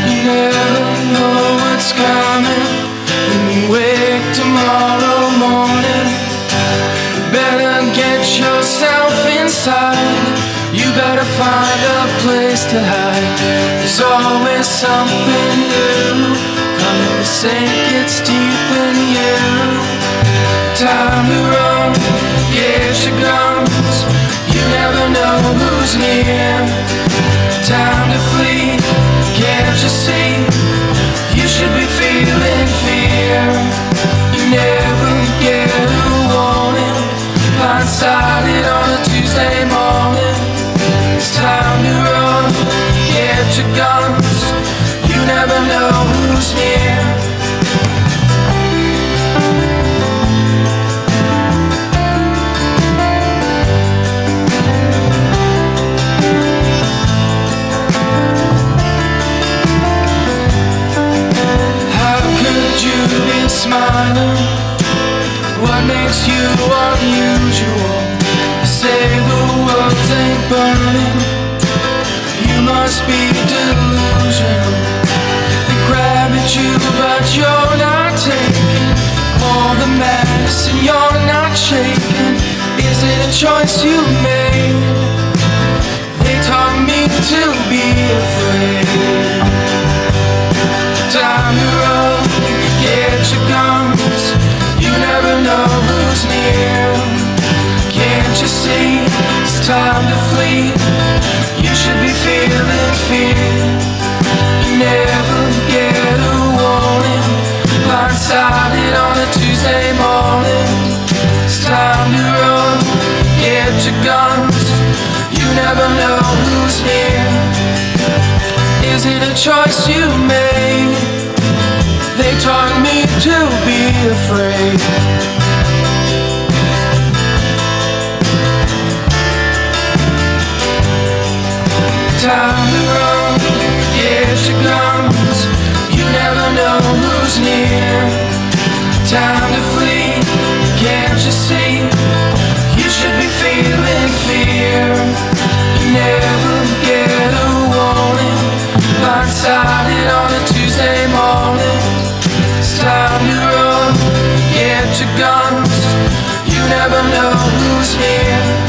You never know what's coming when you wake tomorrow morning. Better get yourself inside. You better find a place to hide. There's always something new coming to sink its teeth in you. Time to run. Get your guns, you never know who's near. Time to flee, can't you see? You should be feeling fear. You never get a warning, blindsided on a Tuesday morning. It's time to run, get your guns, you never know who's near. Smiling, what makes you unusual? You say the world ain't burning, you must be delusional. They grab at you but you're not taking all the medicine, you're not shaking. Is it a choice you made? They taught me to be afraid. Time to run, get your guns, you never know who's near. Can't you see, it's time to flee. You should be feeling fear. You never get a warning, blindsided on a Tuesday morning. It's time to run, get your guns, you never know who's near. Is it a choice you made? They taught me to be afraid. Time to run, get your guns, you never know who's near. Time to flee, can't you see? You should be feeling fear. You never get a warning, blindsided on a Tuesday morning. It's time to run, get your guns, you never know who's near.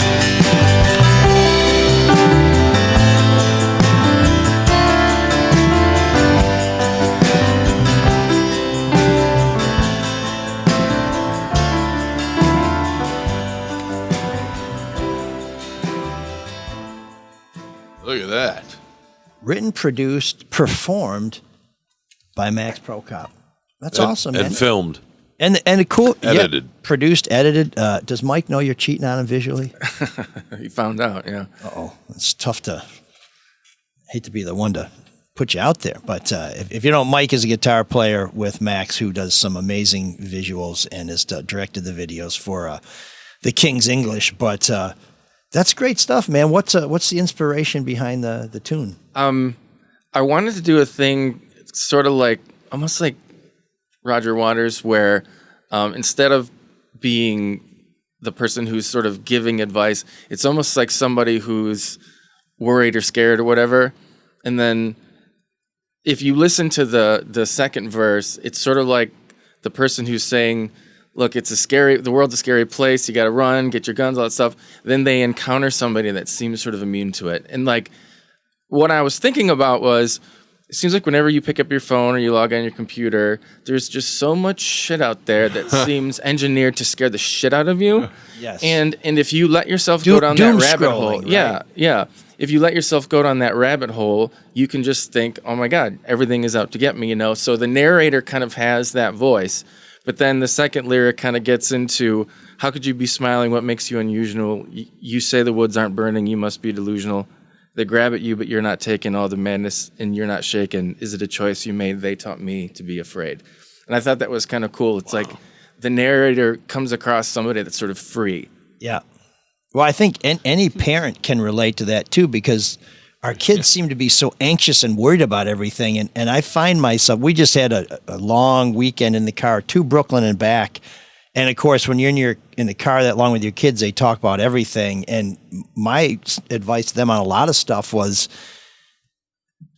Look at that. Written, produced, performed by Max Prokop. That's awesome, man. And filmed. And cool. Edited. Yeah, produced, edited. Does Mike know you're cheating on him visually? He found out, yeah. Uh-oh. It's tough to... hate to be the one to put you out there. But if you know, Mike is a guitar player with Max who does some amazing visuals and has directed the videos for the King's English. But that's great stuff, man. What's the inspiration behind the tune? I wanted to do a thing sort of like, almost like Roger Waters, where instead of being the person who's sort of giving advice, it's almost like somebody who's worried or scared or whatever. And then if you listen to the second verse, it's sort of like the person who's saying, look, the world's a scary place. You got to run, get your guns, all that stuff. Then they encounter somebody that seems sort of immune to it. And like, what I was thinking about was, it seems like whenever you pick up your phone or you log on your computer, there's just so much shit out there that seems engineered to scare the shit out of you. Yes. And if you let yourself go down that rabbit hole, right? yeah. If you let yourself go down that rabbit hole, you can just think, oh my God, everything is out to get me, So the narrator kind of has that voice. But then the second lyric kind of gets into, how could you be smiling? What makes you unusual? You say the woods aren't burning. You must be delusional. They grab at you, but you're not taking all the madness, and you're not shaken. Is it a choice you made? They taught me to be afraid. And I thought that was kind of cool. It's like the narrator comes across somebody that's sort of free. Yeah. Well, I think any parent can relate to that too, because our kids seem to be so anxious and worried about everything. And I find myself, we just had a long weekend in the car to Brooklyn and back. And of course, when you're in the car that long with your kids, they talk about everything. And my advice to them on a lot of stuff was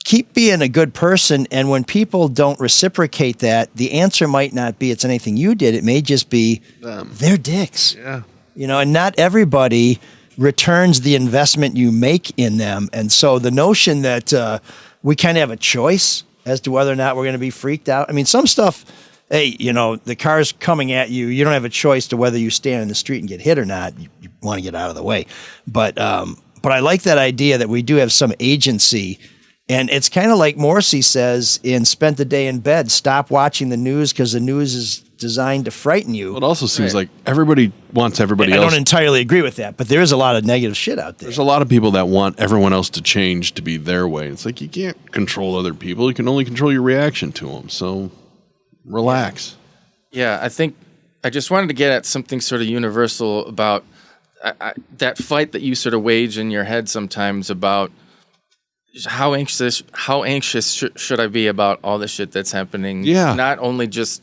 keep being a good person. And when people don't reciprocate that, the answer might not be it's anything you did. It may just be they're dicks. Yeah. And not everybody returns the investment you make in them. And so the notion that we kind of have a choice as to whether or not we're going to be freaked out. I mean, some stuff, hey, the car's coming at you. You don't have a choice to whether you stand in the street and get hit or not. You want to get out of the way. But I like that idea that we do have some agency. And it's kind of like Morrissey says in Spent the Day in Bed, stop watching the news because the news is designed to frighten you. It also seems like everybody wants everybody else. I don't entirely agree with that, but there is a lot of negative shit out there. There's a lot of people that want everyone else to change to be their way. It's like you can't control other people. You can only control your reaction to them. So relax. Yeah, I think I just wanted to get at something sort of universal about that fight that you sort of wage in your head sometimes about how anxious should I be about all the shit that's happening? Yeah. Not only just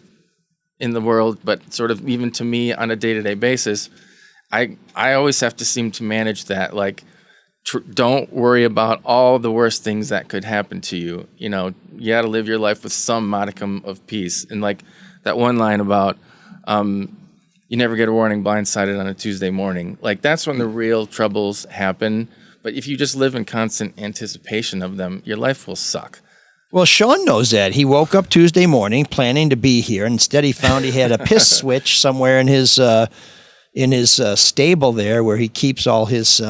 in the world, but sort of even to me on a day-to-day basis. I always have to seem to manage that. Like, don't worry about all the worst things that could happen to you. You got to live your life with some modicum of peace. And like that one line about, you never get a warning blindsided on a Tuesday morning. Like, that's when the real troubles happen. But if you just live in constant anticipation of them, your life will suck. Well, Shawn knows that. He woke up Tuesday morning planning to be here. And instead, he found he had a piss switch somewhere in his stable there, where he keeps all his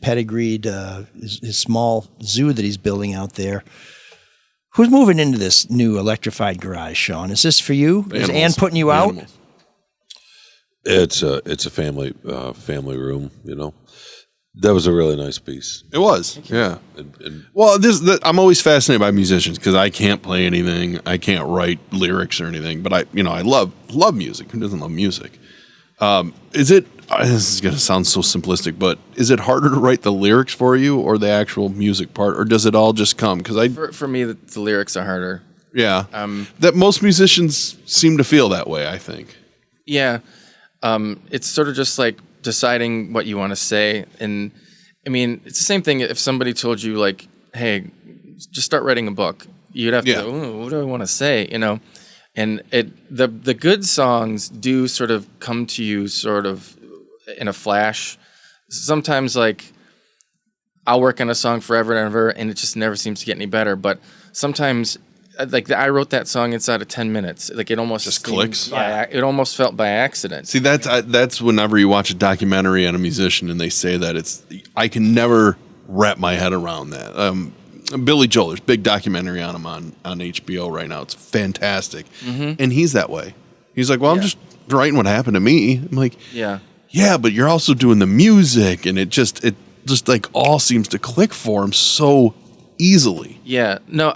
pedigreed, his small zoo that he's building out there. Who's moving into this new electrified garage, Shawn? Is this for you? Is Ann putting you out? It's a family room, That was a really nice piece. It was, yeah. Well, I'm always fascinated by musicians because I can't play anything. I can't write lyrics or anything. But I love music. Who doesn't love music? Is it? This is going to sound so simplistic, but is it harder to write the lyrics for you or the actual music part, or does it all just come? Because for me, the lyrics are harder. Yeah. That most musicians seem to feel that way, I think. Yeah. It's sort of just like deciding what you want to say. And I mean, it's the same thing if somebody told you like, hey, just start writing a book. You'd have to go, ooh, what do I want to say? And the good songs do sort of come to you sort of in a flash. Sometimes like I'll work on a song forever and ever and it just never seems to get any better. But sometimes like I wrote that song inside of 10 minutes. Like it almost just clicks. It almost felt by accident. See, that's whenever you watch a documentary on a musician and they say that I can never wrap my head around that. Billy Joel, there's a big documentary on him on HBO right now. It's fantastic. Mm-hmm. And he's that way. He's like, well, I'm just writing what happened to me. I'm like, yeah, but you're also doing the music, and it just like all seems to click for him so easily. Yeah. No,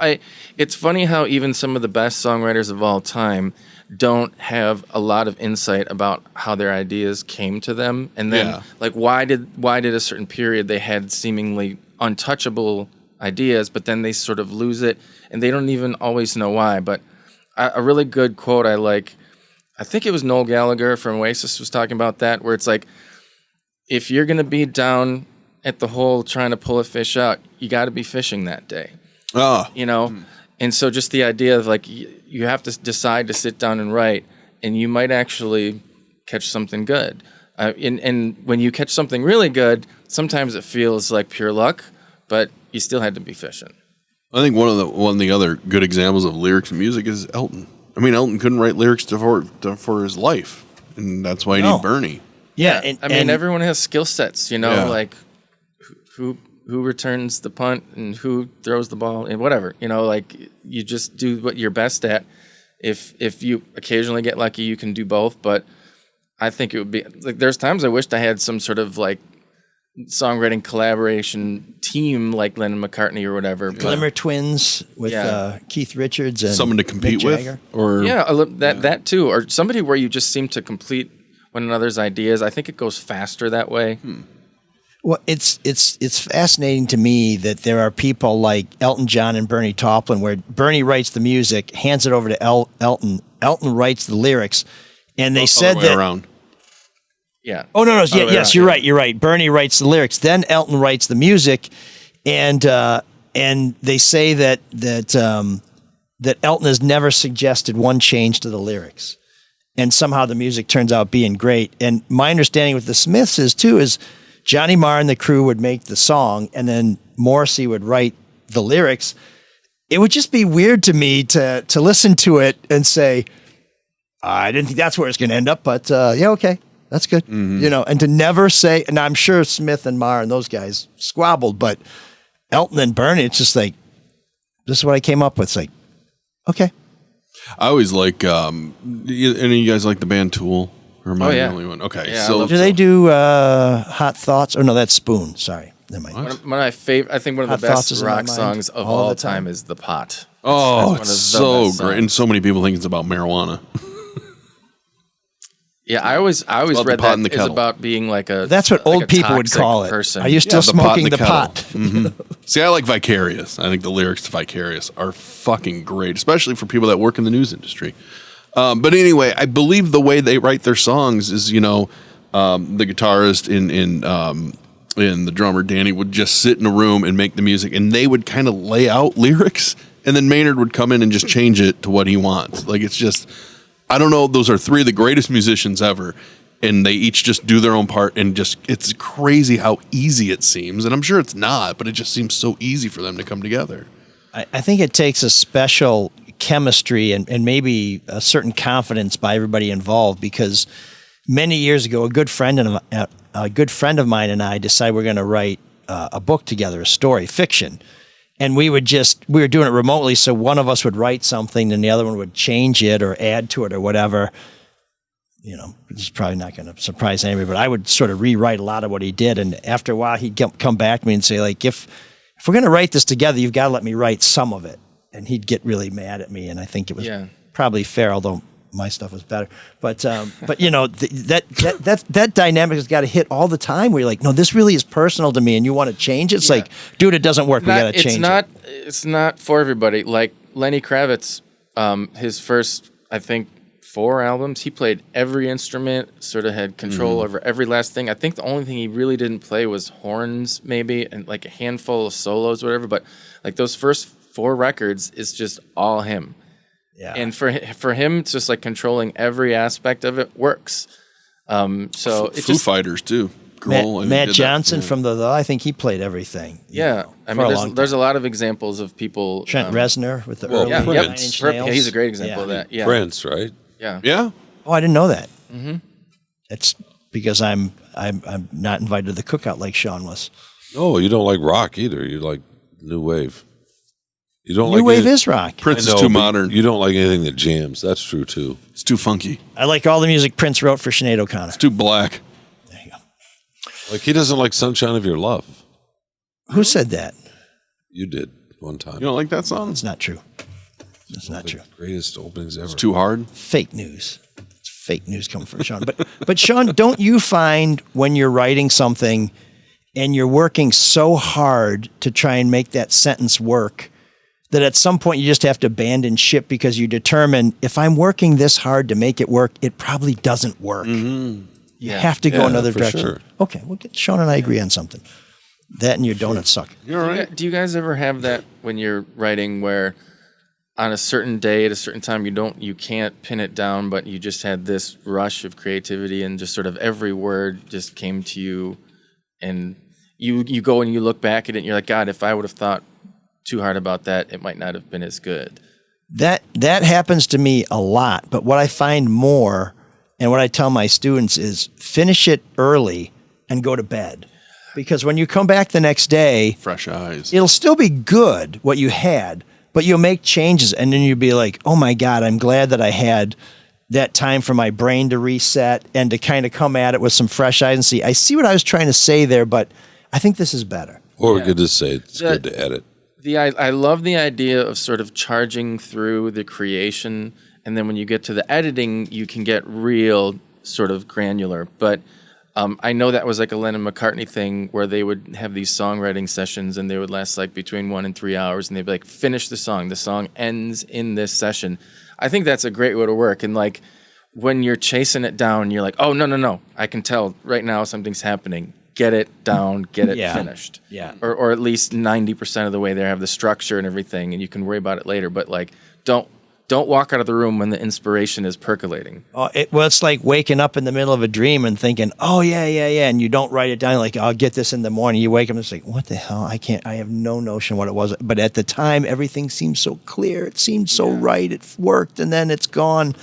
it's funny how even some of the best songwriters of all time don't have a lot of insight about how their ideas came to them. And then like why did a certain period they had seemingly untouchable ideas, but then they sort of lose it and they don't even always know why. But a really good quote I think it was Noel Gallagher from Oasis was talking about that, where it's like, if you're going to be down at the hole trying to pull a fish out, you got to be fishing that day. And so just the idea of like you have to decide to sit down and write, and you might actually catch something good. And when you catch something really good, sometimes it feels like pure luck, but you still had to be fishing. I think one of the other good examples of lyrics and music is Elton. I mean, Elton couldn't write lyrics for his life, and that's why he needed Bernie. Yeah, and everyone has skill sets, like who returns the punt and who throws the ball and whatever, like you just do what you're best at. If you occasionally get lucky, you can do both. But I think it would be like there's times I wished I had some sort of like songwriting collaboration team like Lennon McCartney or whatever. Glimmer Twins with Keith Richards and someone to compete with, or that too, or somebody where you just seem to complete one another's ideas. I think it goes faster that way. Well, it's fascinating to me that there are people like Elton John and Bernie Taupin, where Bernie writes the music, hands it over to Elton. Elton writes the lyrics, and they said other way that. Around. Yeah. Oh no! Yes, you're right. You're right. Bernie writes the lyrics, then Elton writes the music, and they say that Elton has never suggested one change to the lyrics, and somehow the music turns out being great. And my understanding with the Smiths is Johnny Marr and the crew would make the song, and then Morrissey would write the lyrics. It would just be weird to me to listen to it and say, I didn't think that's where it's going to end up, but okay. That's good. Mm-hmm. And to never say, and I'm sure Smith and Marr and those guys squabbled, but Elton and Bernie, it's just like, this is what I came up with. It's like, okay. I always like, any of you guys like the band Tool? Or am I the only one? Okay. Yeah, so do they do Hot Thoughts? Oh, no, that's Spoon. Sorry. Never mind. One of my favorite, I think one of Hot the Thoughts best is in my rock mind songs of all time is The Pot. Oh, That's it's one of the so best great. songs. And so many people think it's about marijuana. Yeah, I always read that it's about being like a. That's what old people would call it. Person. Are you still smoking the pot? Mm-hmm. See, I like Vicarious. I think the lyrics to Vicarious are fucking great, especially for people that work in the news industry. But anyway, I believe the way they write their songs is, the guitarist and the drummer Danny would just sit in a room and make the music, and they would kind of lay out lyrics, and then Maynard would come in and just change it to what he wants. Like, it's just. I don't know. Those are three of the greatest musicians ever, and they each just do their own part, and it's crazy how easy it seems. And I'm sure it's not, but it just seems so easy for them to come together. I think it takes a special chemistry and maybe a certain confidence by everybody involved, because many years ago, a good friend of mine and I decided we're going to write a book together, a story, fiction. And we were doing it remotely, so one of us would write something and the other one would change it or add to it or whatever. It's probably not going to surprise anybody, but I would sort of rewrite a lot of what he did. And after a while, he'd come back to me and say, like, if we're going to write this together, you've got to let me write some of it. And he'd get really mad at me, and I think it was probably fair, although my stuff was better. But that dynamic has got to hit all the time where you're like, no, this really is personal to me, and you want to change it. It's like, dude, it doesn't work. We got to change it. It's not for everybody. Like Lenny Kravitz, his first, I think, 4 albums, he played every instrument, sort of had control over every last thing. I think the only thing he really didn't play was horns, maybe, and like a handful of solos, whatever. But like those first 4 records is just all him. Yeah. And for him, it's just like controlling every aspect of it works. So Foo Fighters too. Cool. Matt Johnson from I think he played everything. Yeah, I mean, there's a lot of examples of people. Trent Reznor with the early 9-inch nails. Yeah, he's a great example of that. Yeah, Prince, right? Yeah. Yeah. Oh, I didn't know that. Mm-hmm. It's because I'm not invited to the cookout like Shawn was. No, you don't like rock either. You like new wave. You don't New wave is rock. Prince is too modern. You don't like anything that jams. That's true too. It's too funky. I like all the music Prince wrote for Sinead O'Connor. It's too black. There you go. Like he doesn't like Sunshine of Your Love. Who said that? You did one time. You don't like that song? It's not true. It's not true. Greatest openings ever. It's too hard. Fake news. It's fake news coming from Shawn. But Shawn, don't you find when you're writing something and you're working so hard to try and make that sentence work that at some point you just have to abandon ship because you determine if I'm working this hard to make it work, it probably doesn't work. Mm-hmm. You have to go another direction. Sure. Okay, well, Shawn and I agree on something. That and your donuts suck. You're right. Do you guys ever have that when you're writing where on a certain day at a certain time you can't pin it down, but you just had this rush of creativity and just sort of every word just came to you, and you go and you look back at it and you're like, God, if I would have thought too hard about that, it might not have been as good. That happens to me a lot. But what I find more, and what I tell my students is finish it early and go to bed. Because when you come back the next day, fresh eyes, it'll still be good what you had, but you'll make changes. And then you'll be like, oh my God, I'm glad that I had that time for my brain to reset and to kind of come at it with some fresh eyes and see, I see what I was trying to say there, but I think this is better. Or we could just say it's good to edit. I love the idea of sort of charging through the creation, and then when you get to the editing, you can get real sort of granular. But I know that was like a Lennon-McCartney thing where they would have these songwriting sessions, and they would last like between 1 and 3 hours, and they'd be like, finish the song. The song ends in this session. I think that's a great way to work. And like when you're chasing it down, you're like, oh, no. I can tell right now something's happening. Get it down, get it finished. Yeah. Or at least 90% of the way there, have the structure and everything, and you can worry about it later. But like, don't walk out of the room when the inspiration is percolating. It's like waking up in the middle of a dream and thinking, oh, yeah. And you don't write it down. Like, I'll get this in the morning. You wake up and it's like, what the hell? I have no notion what it was. But at the time, everything seemed so clear. It seemed so right. It worked, and then it's gone.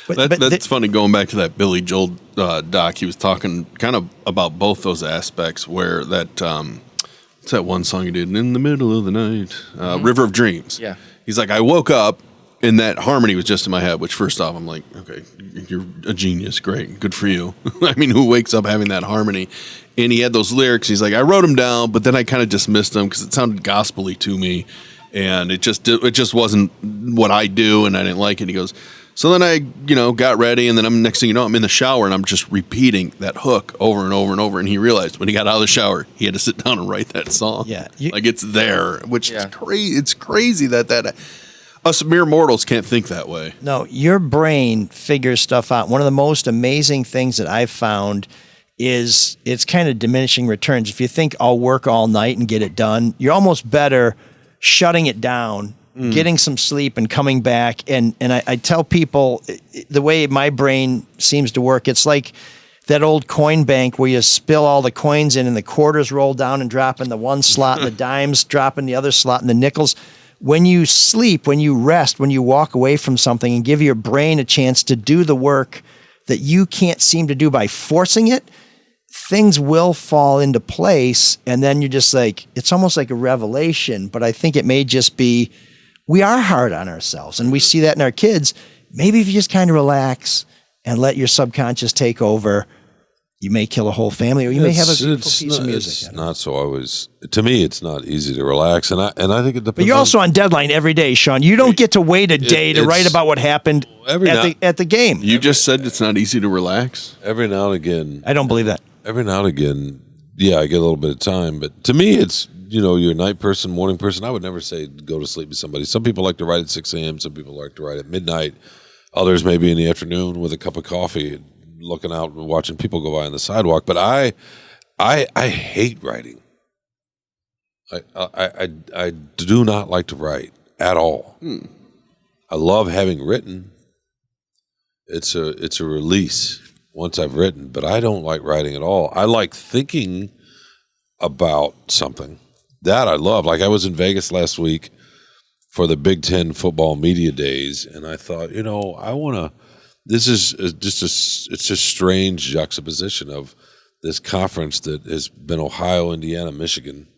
That's funny. Going back to that Billy Joel doc, he was talking kind of about both those aspects where that, what's that one song he did? In the middle of the night, River of Dreams. Yeah. He's like, I woke up and that harmony was just in my head, which first off, I'm like, okay, you're a genius. Great. Good for you. I mean, who wakes up having that harmony? And he had those lyrics. He's like, I wrote them down, but then I kind of dismissed them because it sounded gospel-y to me. And it just wasn't what I do, and I didn't like it. He goes, so then I, got ready, and then next thing you know, I'm in the shower, and I'm just repeating that hook over and over and over. And he realized when he got out of the shower, he had to sit down and write that song. Yeah. Like it's there, which is crazy. It's crazy that us mere mortals can't think that way. No, your brain figures stuff out. One of the most amazing things that I've found is it's kind of diminishing returns. If you think I'll work all night and get it done, you're almost better shutting it down, getting some sleep and coming back. And I tell people the way my brain seems to work, it's like that old coin bank where you spill all the coins in and the quarters roll down and drop in the one slot and the dimes drop in the other slot and the nickels. When you sleep, when you rest, when you walk away from something and give your brain a chance to do the work that you can't seem to do by forcing it, things will fall into place. And then you're just like, it's almost like a revelation. But I think it may just be, we are hard on ourselves. And we see that in our kids. Maybe if you just kind of relax and let your subconscious take over, you may kill a whole family, or you may have a beautiful piece of music. It's not so always. To me, it's not easy to relax, and I think it depends. But you're also on deadline every day, Shawn. You don't get to wait a day to write about what happened at the game. You just said it's not easy to relax. Every now and again, I don't believe that. Every now and again, I get a little bit of time, but to me, it's you're a night person, morning person. I would never say go to sleep with somebody. Some people like to write at 6 a.m. Some people like to write at midnight. Others maybe in the afternoon with a cup of coffee, looking out and watching people go by on the sidewalk. But I hate writing. I do not like to write at all. I love having written. It's a release once I've written, but I don't like writing at all. I like thinking about something. That I love. Like I was in Vegas last week for the Big Ten football media days, and I thought, I want to. This is it's a strange juxtaposition of this conference that has been Ohio, Indiana, Michigan,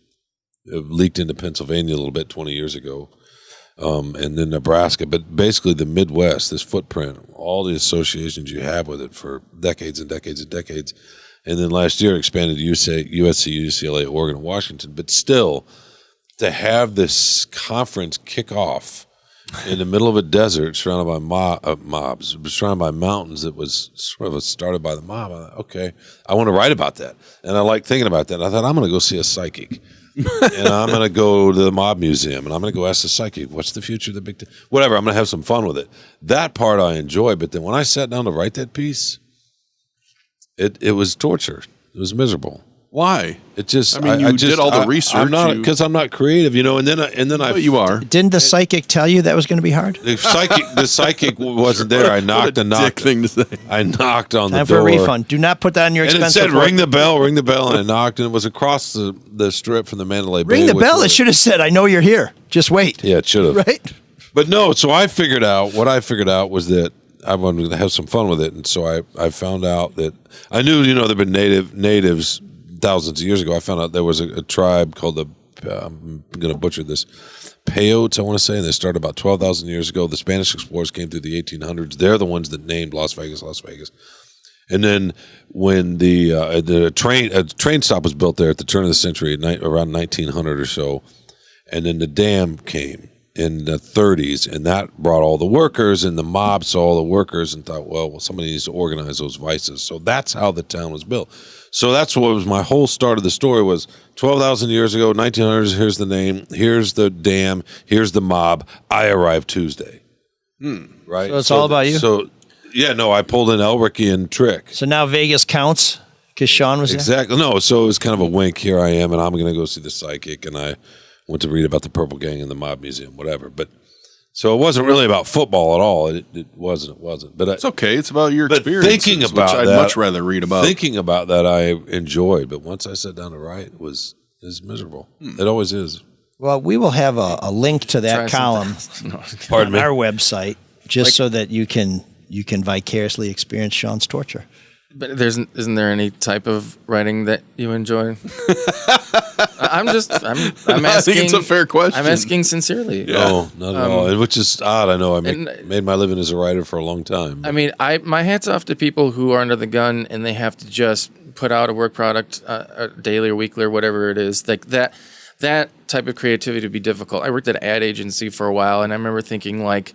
leaked into Pennsylvania a little bit 20 years ago, and then Nebraska. But basically the Midwest, this footprint, all the associations you have with it for decades and decades and decades. And then last year expanded to USC, UCLA, Oregon, and Washington. But still, to have this conference kick off in the middle of a desert surrounded by mobs, surrounded by mountains that was sort of started by the mob. I thought, okay, I want to write about that. And I like thinking about that. And I thought, I'm going to go see a psychic. And I'm going to go to the mob museum. And I'm going to go ask the psychic, what's the future of the Big Ten? Whatever, I'm going to have some fun with it. That part I enjoy. But then when I sat down to write that piece, it was torture. It was miserable. Why? It just. I mean, you did all the research. I'm not because I'm not creative, you know. And then I. But you are. Didn't the psychic tell you that was going to be hard? The psychic wasn't there. I knocked and knocked. Dick thing to say. I knocked on Time the door. for a refund. Do not put that on your And expense it said, report. ring the bell, and I knocked, and it was across the strip from the Mandalay Bay. Ring the bell. It should have said, I know you're here. Just wait. Yeah, it should have. Right? But no, so I figured out, was that I wanted to have some fun with it. And so I found out that, I knew, you know, there have been natives thousands of years ago. I found out there was a tribe called I'm going to butcher this, Peyotes, I want to say, and they started about 12,000 years ago. The Spanish explorers came through the 1800s. They're the ones that named Las Vegas. And then when the train stop was built there at the turn of the century, around 1900 or so, and then the dam came in the 30s, and that brought all the workers, and the mob saw all the workers and thought, well, somebody needs to organize those vices. So that's how the town was built. So that's what was my whole start of the story was 12,000 years ago, 1900s, here's the name, here's the dam, here's the mob. I arrived Tuesday. Right? So it's all about you? So, yeah, no, I pulled an Elrickian trick. So now Vegas counts because Shawn was there? Exactly. No, so it was kind of a wink. Here I am, and I'm going to go see the psychic, and I went to read about the Purple Gang in the Mob Museum, whatever. But so it wasn't really about football at all. It wasn't. But it's okay. It's about your experience. Thinking about I'd that, much rather read about. Thinking about that, I enjoyed. But once I sat down to write, it was miserable. It always is. Well, we will have a link to that column on our website, just so that you can vicariously experience Shawn's torture. But isn't there any type of writing that you enjoy? I'm asking. I think it's a fair question. I'm asking sincerely. Yeah. No, not at all. Which is odd. I know. I made my living as a writer for a long time. I mean, my hat's off to people who are under the gun and they have to just put out a work product daily or weekly or whatever it is. Like that type of creativity would be difficult. I worked at an ad agency for a while, and I remember thinking, like,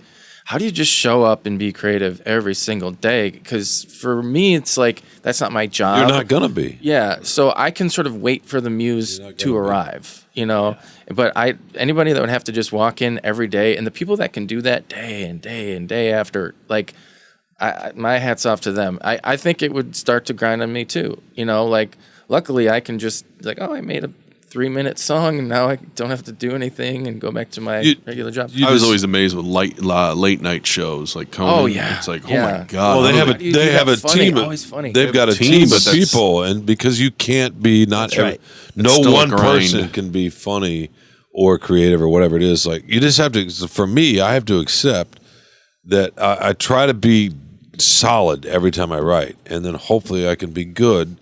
how do you just show up and be creative every single day? Because for me, it's like, that's not my job. You're not going to be. Yeah. So I can sort of wait for the muse to arrive, you know? Yeah. But anybody that would have to just walk in every day, and the people that can do that day and day and day after, like, my hat's off to them. I think it would start to grind on me too. You know, like, luckily I can just, like, I made a 3-minute song, and now I don't have to do anything and go back to my regular job. I was always amazed with late night shows like Conan. Oh yeah, it's like oh my god. Well, they have a team. Funny. They've got a team of people, and because you can't be no one person can be funny or creative or whatever it is. Like you just have to. For me, I have to accept that I try to be solid every time I write, and then hopefully I can be good.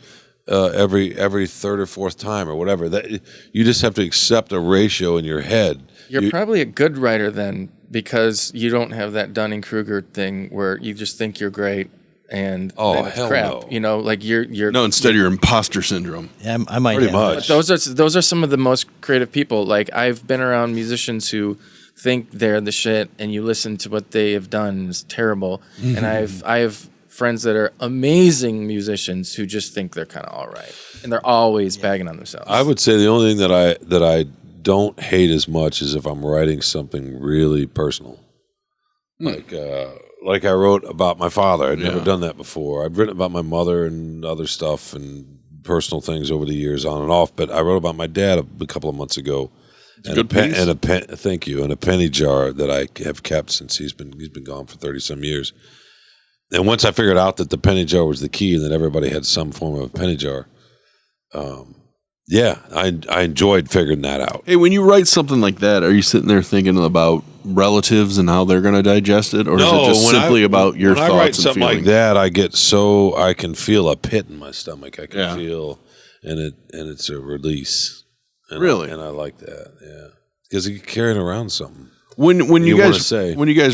Every third or fourth time or whatever, that you just have to accept a ratio in your head. You're probably a good writer then, because you don't have that Dunning-Kruger thing where you just think you're great and then it's crap. No. You know, like you're no, instead you're imposter syndrome. Yeah, I might pretty much. But those are some of the most creative people. Like I've been around musicians who think they're the shit, and you listen to what they have done, and it's terrible. And I have friends that are amazing musicians who just think they're kind of all right, and they're always bagging on themselves. I would say the only thing that I don't hate as much is if I'm writing something really personal, like I wrote about my father. I'd never done that before. I've written about my mother and other stuff and personal things over the years, on and off. But I wrote about my dad a couple of months ago. Thank you. And a penny jar that I have kept since he's been gone for 30-some years. And once I figured out that the penny jar was the key and that everybody had some form of a penny jar, I enjoyed figuring that out. Hey, when you write something like that, are you sitting there thinking about relatives and how they're going to digest it? Or is it just simply about your thoughts and feelings? When I write something like that, I can feel a pit in my stomach. I can feel, and it's a release. And really? I like that, because you're carrying around something. When you guys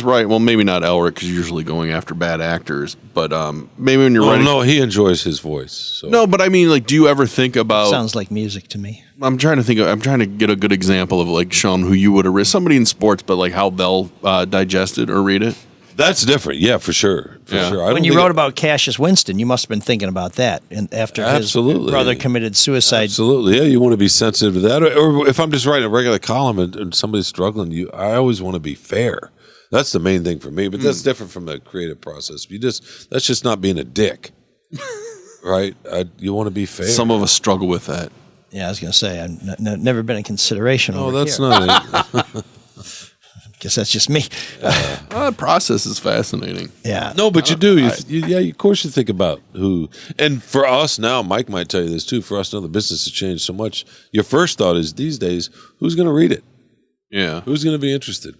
write, well, maybe not Elric because you're usually going after bad actors, but maybe when you're writing. No, he enjoys his voice. So. No, but I mean, like, do you ever think about? Sounds like music to me. I'm trying to get a good example of like Shawn, who you would have written, somebody in sports, but like how they'll digest it or read it. That's different, for sure. When you wrote about Cassius Winston, you must have been thinking about that, and after his brother committed suicide. Absolutely, you want to be sensitive to that. Or if I'm just writing a regular column and somebody's struggling, I always want to be fair. That's the main thing for me. But that's different from the creative process. That's just not being a dick. right? You want to be fair. Some of us struggle with that. Yeah, I was going to say, I've never been in consideration. Oh, over that's here. not it. Guess that's just me. The process is fascinating. Yeah. No, but you do. Of course you think about who. And for us now, Mike might tell you this too, for us now the business has changed so much. Your first thought is these days, who's going to read it? Yeah. Who's going to be interested?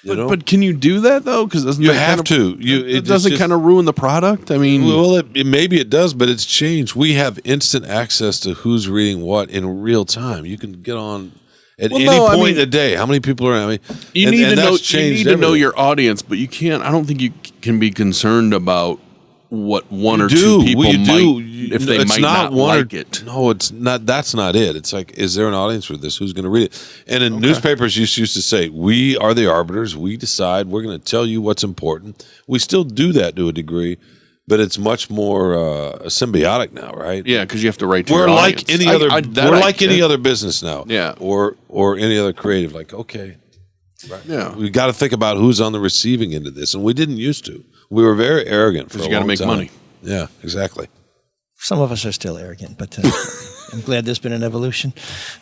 But can you do that though? Because you have to. It doesn't kind of ruin the product. I mean, well, maybe it does, but it's changed. We have instant access to who's reading what in real time. You can get on at any point in the day. How many people are? I mean, you need to know your audience, but you can't. I don't think you can be concerned about what one or two people might, if they might not like it. No, it's not. That's not it. It's like, is there an audience for this? Who's going to read it? And in newspapers, used to say, we are the arbiters. We decide. We're going to tell you what's important. We still do that to a degree, but it's much more symbiotic now, right? Yeah, because you have to write to we're your like audience. We're like any other business now. Yeah, or any other creative. Like, okay, right. Yeah, we got to think about who's on the receiving end of this, and we didn't used to. We were very arrogant for a long time. Because you got to make money. Yeah, exactly. Some of us are still arrogant, but I'm glad there's been an evolution,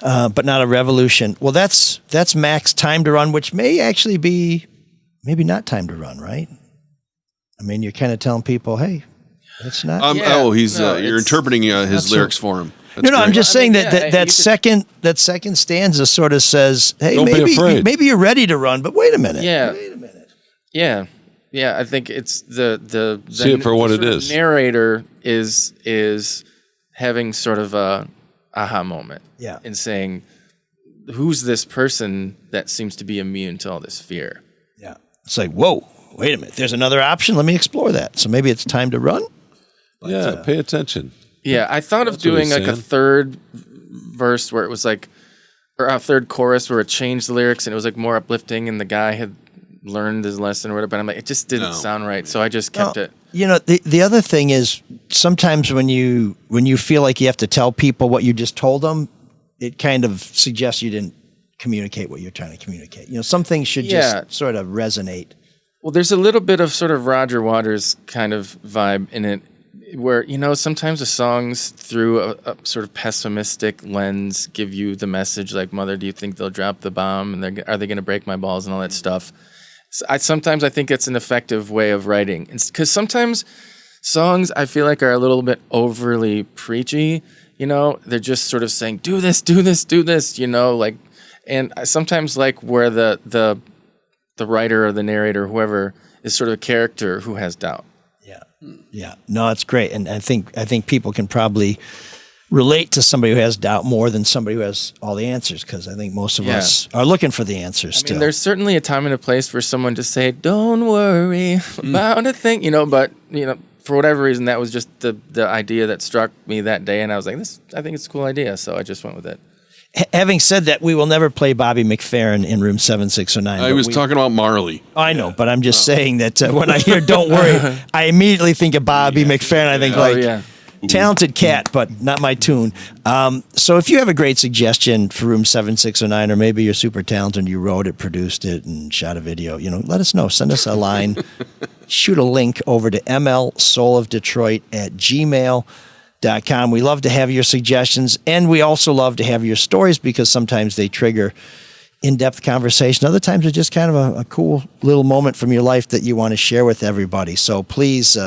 but not a revolution. Well, that's Max Time to Run, which may actually be maybe not Time to Run, right? I mean, you're kind of telling people, hey, it's not. You're interpreting his lyrics for him. That's I'm just saying that second stanza sort of says, hey, maybe you're ready to run, but wait a minute. Yeah. Wait a minute. Yeah. Yeah, I think it's the see it for what it is. Narrator is having sort of a aha moment. Yeah. In saying, who's this person that seems to be immune to all this fear? Yeah. It's like, whoa, wait a minute. There's another option. Let me explore that. So maybe it's time to run. But, pay attention. Yeah, I thought of doing like a third verse where it was like, or a third chorus where it changed the lyrics and it was like more uplifting and the guy had learned his lesson or whatever, but I'm like, it just didn't sound right, so I just kept it. You know, the other thing is sometimes when you feel like you have to tell people what you just told them, it kind of suggests you didn't communicate what you're trying to communicate. You know, some things should just sort of resonate. Well, there's a little bit of sort of Roger Waters kind of vibe in it, where, you know, sometimes the songs through a sort of pessimistic lens give you the message like, mother, do you think they'll drop the bomb? And are they going to break my balls and all that stuff? Sometimes I think it's an effective way of writing. Because sometimes songs I feel like are a little bit overly preachy, you know? They're just sort of saying, do this, do this, do this, you know? Like, and I sometimes like where the writer or the narrator, whoever, is sort of a character who has doubt. Yeah. No, it's great. And I think people can probably relate to somebody who has doubt more than somebody who has all the answers, because I think most of us are looking for the answers still. I mean, there's certainly a time and a place for someone to say, don't worry about a thing, you know, but, you know, for whatever reason, that was just the idea that struck me that day, and I was like, I think it's a cool idea, so I just went with it. Having said that, we will never play Bobby McFerrin in room 7609. I was talking about Marley. I know, but I'm just saying that when I hear "Don't Worry," I immediately think of Bobby McFerrin. I think talented cat, but not my tune. So if you have a great suggestion for room 7609, or maybe you're super talented and you wrote it, produced it, and shot a video, you know, let us know. Send us a line. Shoot a link over to mlsoulofdetroit@gmail.com. We love to have your suggestions, and we also love to have your stories, because sometimes they trigger in-depth conversation. Other times it's just kind of a cool little moment from your life that you want to share with everybody. So please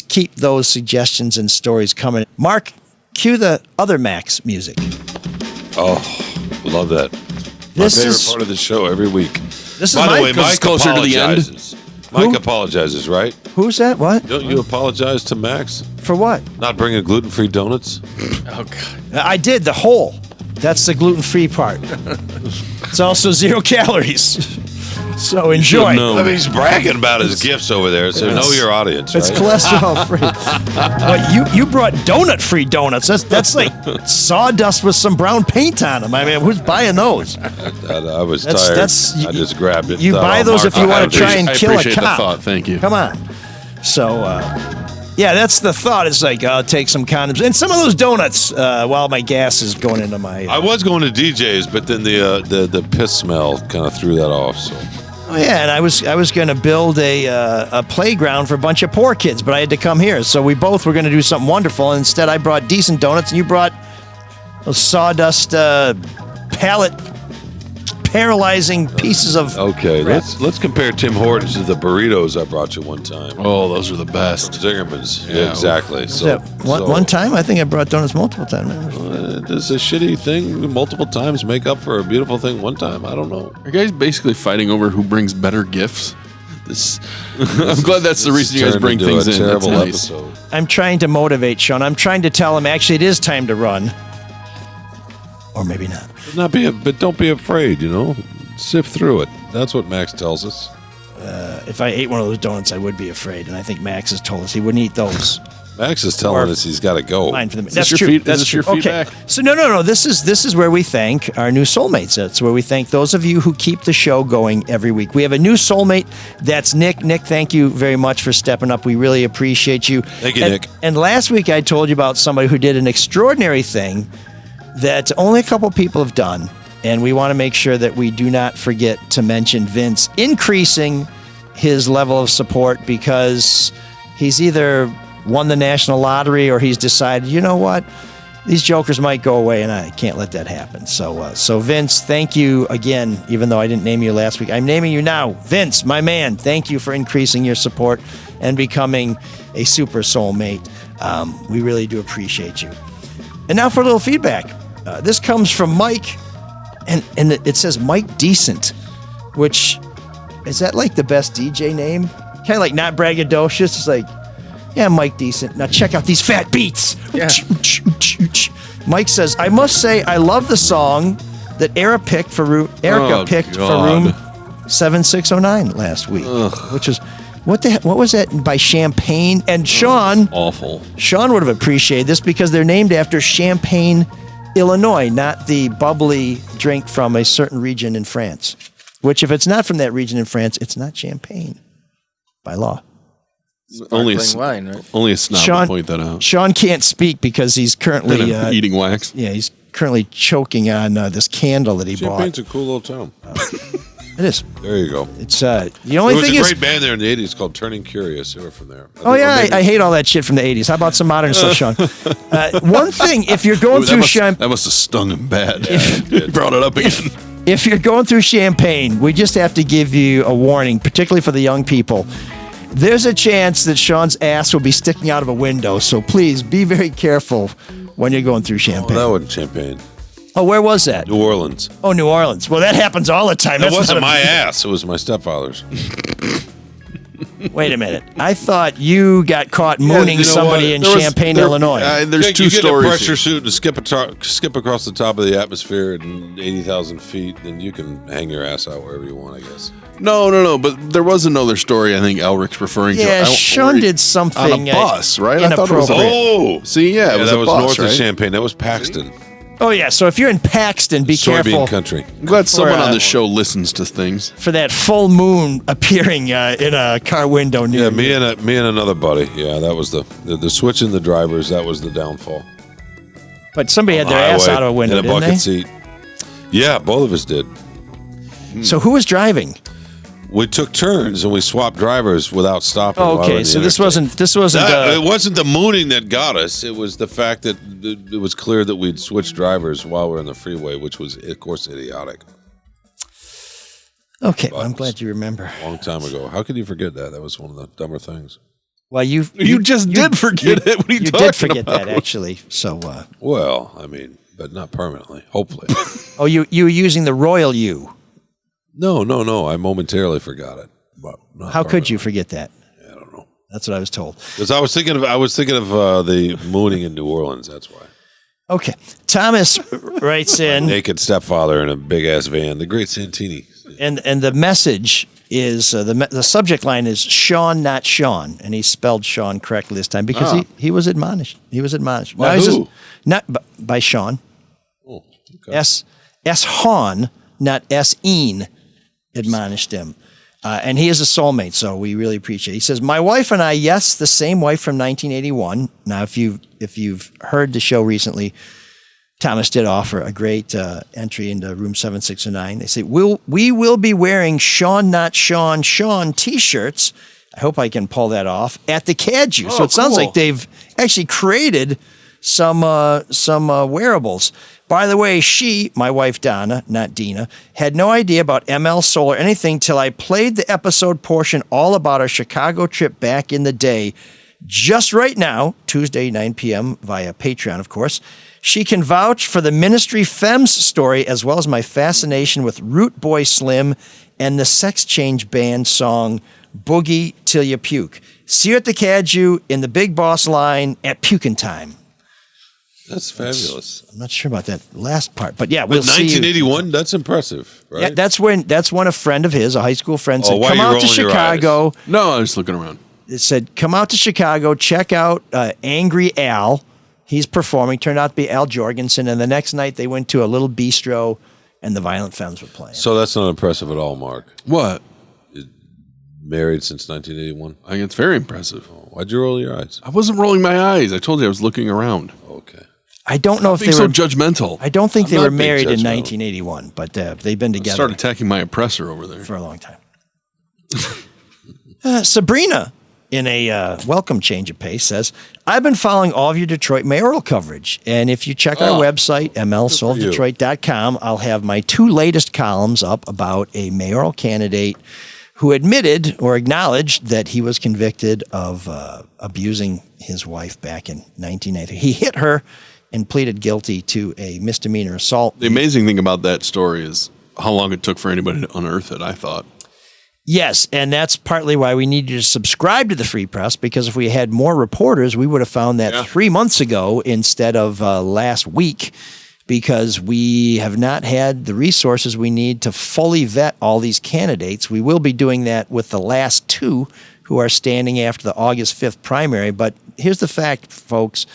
keep those suggestions and stories coming. Mark, cue the other Max music. Oh, love that. My favorite part of the show every week. This is By the way, Mike closer to the end. Mike apologizes, right? Who's that? What? Don't you apologize to Max? For what? Not bringing gluten-free donuts? Oh, God. I did, the whole. That's the gluten-free part. It's also 0 calories. So enjoy. I mean, he's bragging about his gifts over there, so know your audience, right? It's cholesterol-free. Well, you brought donut-free donuts. That's like sawdust with some brown paint on them. I mean, who's buying those? I was tired. I just grabbed it. You buy those if you want to try and kill a cop. I appreciate the thought. Thank you. Come on. So, yeah, that's the thought. It's like, I'll take some condoms and some of those donuts while my gas is going into my... I was going to DJ's, but then the piss smell kind of threw that off. So Oh yeah, and I was going to build a playground for a bunch of poor kids, but I had to come here. So we both were going to do something wonderful, and instead I brought decent donuts, and you brought those sawdust palate paralyzing pieces of. Okay, crap. let's compare Tim Hortons to the burritos I brought you one time. Oh, those are the best. Zingerman's. Yeah, exactly. So one time, I think I brought donuts multiple times. Does a shitty thing multiple times make up for a beautiful thing one time? I don't know. Are you guys basically fighting over who brings better gifts? I'm glad that's the reason you guys bring things in. That's nice. Episode. I'm trying to motivate Shawn. I'm trying to tell him actually it is time to run. Or maybe not. But don't be afraid, Sift through it. That's what Max tells us. If I ate one of those donuts, I would be afraid. And I think Max has told us he wouldn't eat those. Max is telling us he's got to go. Fine for them. That's true. That's your feedback. Okay. So no. This is where we thank our new soulmates. That's where we thank those of you who keep the show going every week. We have a new soulmate. That's Nick. Nick, thank you very much for stepping up. We really appreciate you. Thank you, Nick. And last week I told you about somebody who did an extraordinary thing that only a couple people have done. And we want to make sure that we do not forget to mention Vince increasing his level of support because he's either won the national lottery or he's decided, you know what, these jokers might go away and I can't let that happen. So Vince, thank you again, even though I didn't name you last week. I'm naming you now. Vince, my man, thank you for increasing your support and becoming a super soulmate. We really do appreciate you. And now for a little feedback. This comes from Mike, and it says Mike Decent, which, is that like the best DJ name? Kind of like not braggadocious. It's like, yeah, Mike Decent. Now check out these fat beats. Yeah. Mike says, I must say I love the song that Erika picked for room 7609 last week, which was what was that by Champagne? And Shawn, awful. Shawn would have appreciated this because they're named after Champagne, Illinois, not the bubbly drink from a certain region in France. Which, if it's not from that region in France, it's not champagne by law. Only a wine, right? Only a snob Shawn, would point that out. Shawn can't speak because he's currently eating wax. Yeah, he's currently choking on this candle that he bought. Champagne's a cool little town. It is. There you go. It's the only thing is. There was a great band there in the 80s called Turning Curious. They were from there. I hate all that shit from the 80s. How about some modern stuff, Shawn? One thing, if you're going through Champagne. That must have stung him bad. He brought it up again. If you're going through Champagne, we just have to give you a warning, particularly for the young people. There's a chance that Shawn's ass will be sticking out of a window, so please be very careful when you're going through Champagne. Oh, that wasn't Champagne. Oh, where was that? New Orleans. Oh, New Orleans. Well, that happens all the time. It wasn't my ass. It was my stepfather's. Wait a minute. I thought you got caught mooning somebody in Champaign, Illinois. There's two stories. You get a pressure suit and skip across the top of the atmosphere at 80,000 feet, then you can hang your ass out wherever you want, I guess. No. But there was another story I think Elric's referring to. Yeah, Shawn did something on a bus, right? I thought it was see, it was that a was bus, north right? of Champaign. That was Paxton. Oh, yeah. So if you're in Paxton, be careful. Soybean country. I'm glad someone on the show listens to things. For that full moon appearing in a car window near you. Me and another buddy. Yeah, that was the switching the drivers. That was the downfall. But somebody had their ass out of a window, in a bucket seat. Yeah, both of us did. So who was driving? We took turns and we swapped drivers without stopping. Oh, okay, so this wasn't. It wasn't the mooning that got us. It was the fact that it was clear that we'd switched drivers while we're on the freeway, which was, of course, idiotic. Okay, well, I'm glad you remember. A long time ago. How could you forget that? That was one of the dumber things. Well, you did forget it. What are you talking did forget about? that actually. So. Well, I mean, but not permanently. Hopefully. Oh, you were using the Royal U. No. I momentarily forgot it. But how could you forget that? Yeah, I don't know. That's what I was told. Because I was thinking of the mooning in New Orleans. That's why. Okay. Thomas writes in naked stepfather in a big ass van. The great Santini. And the message is the subject line is Shawn, not Shawn, and he spelled Shawn correctly this time because he was admonished. He was admonished. By who? Not by Shawn. Oh, okay. S. Hawn, not S-een. Admonished him. And he is a soulmate, so we really appreciate it. He says, my wife and I, yes, the same wife from 1981. Now, if you've heard the show recently, Thomas did offer a great entry into room 7609. They say, we will be wearing Shawn, not Sean, Shawn t-shirts. I hope I can pull that off at the Cadieux. So it sounds like they've actually created some wearables. By the way, my wife Donna, not Dina, had no idea about ML Soul or anything till I played the episode portion all about our Chicago trip back in the day. Just right now, Tuesday, 9 p.m. via Patreon, of course. She can vouch for the Ministry Femmes story as well as my fascination with Root Boy Slim and the Sex Change Band song Boogie Till You Puke. See you at the Cadieux in the Big Boss line at puking time. That's fabulous. I'm not sure about that last part, but yeah, we'll see. 1981, that's impressive, right? Yeah, that's when a friend of his, a high school friend, said, why come are you out to rolling your Chicago. No, I was looking around. It said, come out to Chicago, check out Angry Al. He's performing. Turned out to be Al Jorgensen. And the next night they went to a little bistro and the Violent Femmes were playing. So that's not impressive at all, Mark. What? Married since 1981. I think it's very impressive. Why'd you roll your eyes? I wasn't rolling my eyes. I told you I was looking around. Okay. I don't know if they were so judgmental. I don't think I'm they not were being married in judgmental. 1981, but they've been together. Start attacking my oppressor over there for a long time. Sabrina, in a welcome change of pace, says, I've been following all of your Detroit mayoral coverage. And if you check our website, mlsouldetroit.com, I'll have my 2 latest columns up about a mayoral candidate who admitted or acknowledged that he was convicted of abusing his wife back in 1993. He hit her and pleaded guilty to a misdemeanor assault. The amazing thing about that story is how long it took for anybody to unearth it, I thought. Yes, and that's partly why we need you to subscribe to the Free Press, because if we had more reporters, we would have found that 3 months ago instead of last week, because we have not had the resources we need to fully vet all these candidates. We will be doing that with the last 2 who are standing after the August 5th primary. But here's the fact, folks.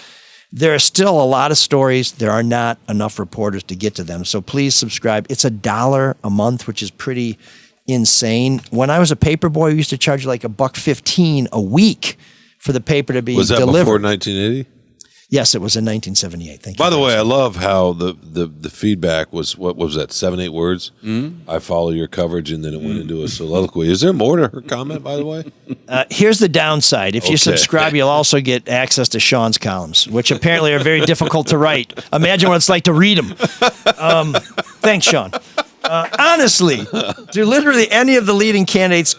There are still a lot of stories. There are not enough reporters to get to them. So please subscribe. It's $1 a month, which is pretty insane. When I was a paper boy, we used to charge like $1.15 a week for the paper to be delivered. Was that before 1980? Yes, it was in 1978. Thank you. By the way, I love how the feedback was, what was that, 7-8 words? I follow your coverage, and then it went into a soliloquy. Is there more to her comment, by the way? Here's the downside. If you subscribe, you'll also get access to Sean's columns, which apparently are very difficult to write. Imagine what it's like to read them. Thanks, Shawn. Honestly, do literally any of the leading candidates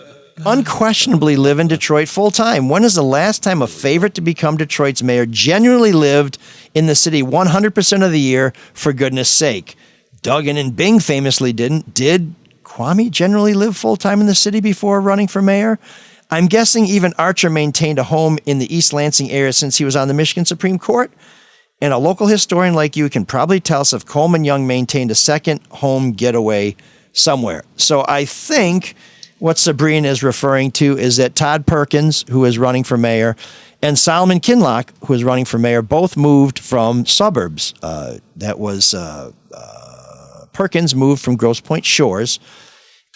unquestionably live in Detroit full time? When is the last time a favorite to become Detroit's mayor genuinely lived in the city 100% of the year, for goodness sake? Duggan and Bing famously didn't. Did Kwame generally live full time in the city before running for mayor? I'm guessing even Archer maintained a home in the East Lansing area since he was on the Michigan Supreme Court. And a local historian like you can probably tell us if Coleman Young maintained a second home getaway somewhere. So I think what Sabrina is referring to is that Todd Perkins, who is running for mayor, and Solomon Kinloch, who is running for mayor, both moved from suburbs. Perkins moved from Grosse Pointe Shores,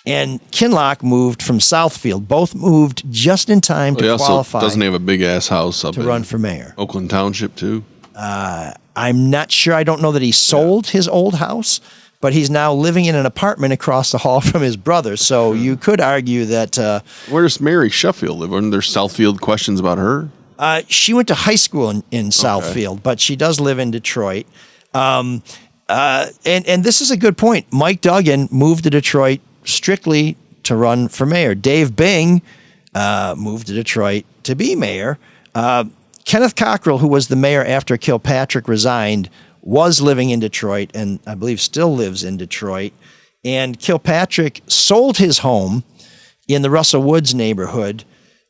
and Kinloch moved from Southfield. Both moved just in time to qualify. Doesn't he have a big ass house up to run for mayor? Oakland Township too. I'm not sure. I don't know that he sold his old house, but he's now living in an apartment across the hall from his brother. So you could argue that. Where does Mary Sheffield live? Weren't there Southfield questions about her? She went to high school in Southfield, but she does live in Detroit. And this is a good point. Mike Duggan moved to Detroit strictly to run for mayor. Dave Bing moved to Detroit to be mayor. Kenneth Cockrell, who was the mayor after Kilpatrick resigned, was living in Detroit and I believe still lives in Detroit. And Kilpatrick sold his home in the Russell Woods neighborhood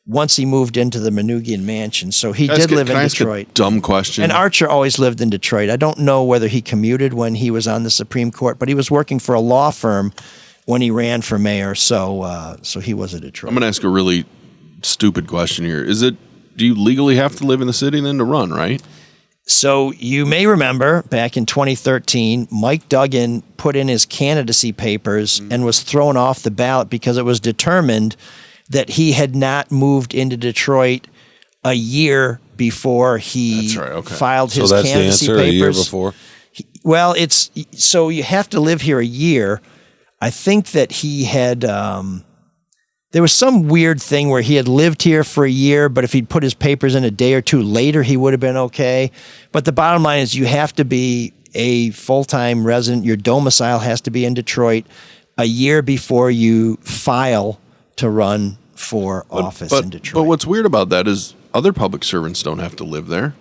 once he moved into the Manoogian mansion. So he did live in Detroit. Dumb question. And Archer always lived in Detroit. I don't know whether he commuted when he was on the Supreme Court, but he was working for a law firm when he ran for mayor. So he was a Detroit. I'm going to ask a really stupid question here. Do you legally have to live in the city then to run, right? So you may remember back in 2013, Mike Duggan put in his candidacy papers and was thrown off the ballot because it was determined that he had not moved into Detroit a year before he filed his candidacy papers. So that's the answer, a year before? Well, it's so you have to live here a year. I think that he had, there was some weird thing where he had lived here for a year, but if he'd put his papers in a day or two later, he would have been okay. But the bottom line is you have to be a full-time resident. Your domicile has to be in Detroit a year before you file to run for office in Detroit. But what's weird about that is other public servants don't have to live there.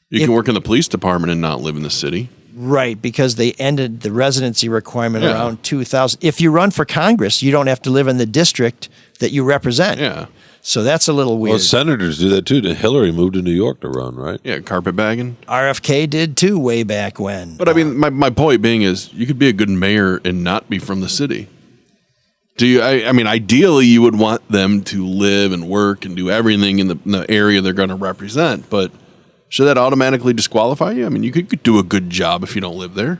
You can work in the police department and not live in the city. Right, because they ended the residency requirement around 2000. If you run for Congress, you don't have to live in the district that you represent. Yeah. So that's a little weird. Well, senators do that too. Hillary moved to New York to run, right? Yeah, carpetbagging. RFK did too way back when. But I mean, my point being is you could be a good mayor and not be from the city. Do you? I mean, ideally, you would want them to live and work and do everything in the area they're going to represent. But should that automatically disqualify you? I mean, you could do a good job if you don't live there.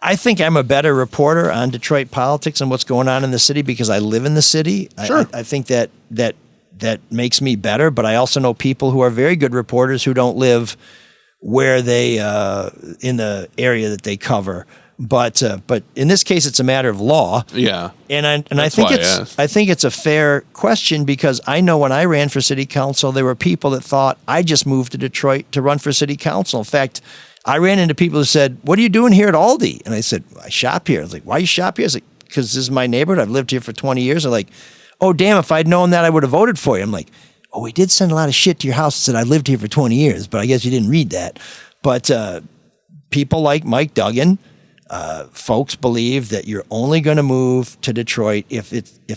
I think I'm a better reporter on Detroit politics and what's going on in the city because I live in the city. Sure. I think that makes me better, but I also know people who are very good reporters who don't live where they in the area that they cover. But in this case, it's a matter of law. Yeah, and I think it's a fair question because I know when I ran for city council, there were people that thought I just moved to Detroit to run for city council. In fact, I ran into people who said, "What are you doing here at Aldi?" And I said, "I shop here." I was like, "Why you shop here?" I was like, "Because this is my neighborhood. I've lived here for 20 years." They're like, "Oh, damn! If I'd known that, I would have voted for you." I'm like, "Oh, we did send a lot of shit to your house that said I lived here for 20 years, but I guess you didn't read that." But people like Mike Duggan. Folks believe that you're only going to move to Detroit if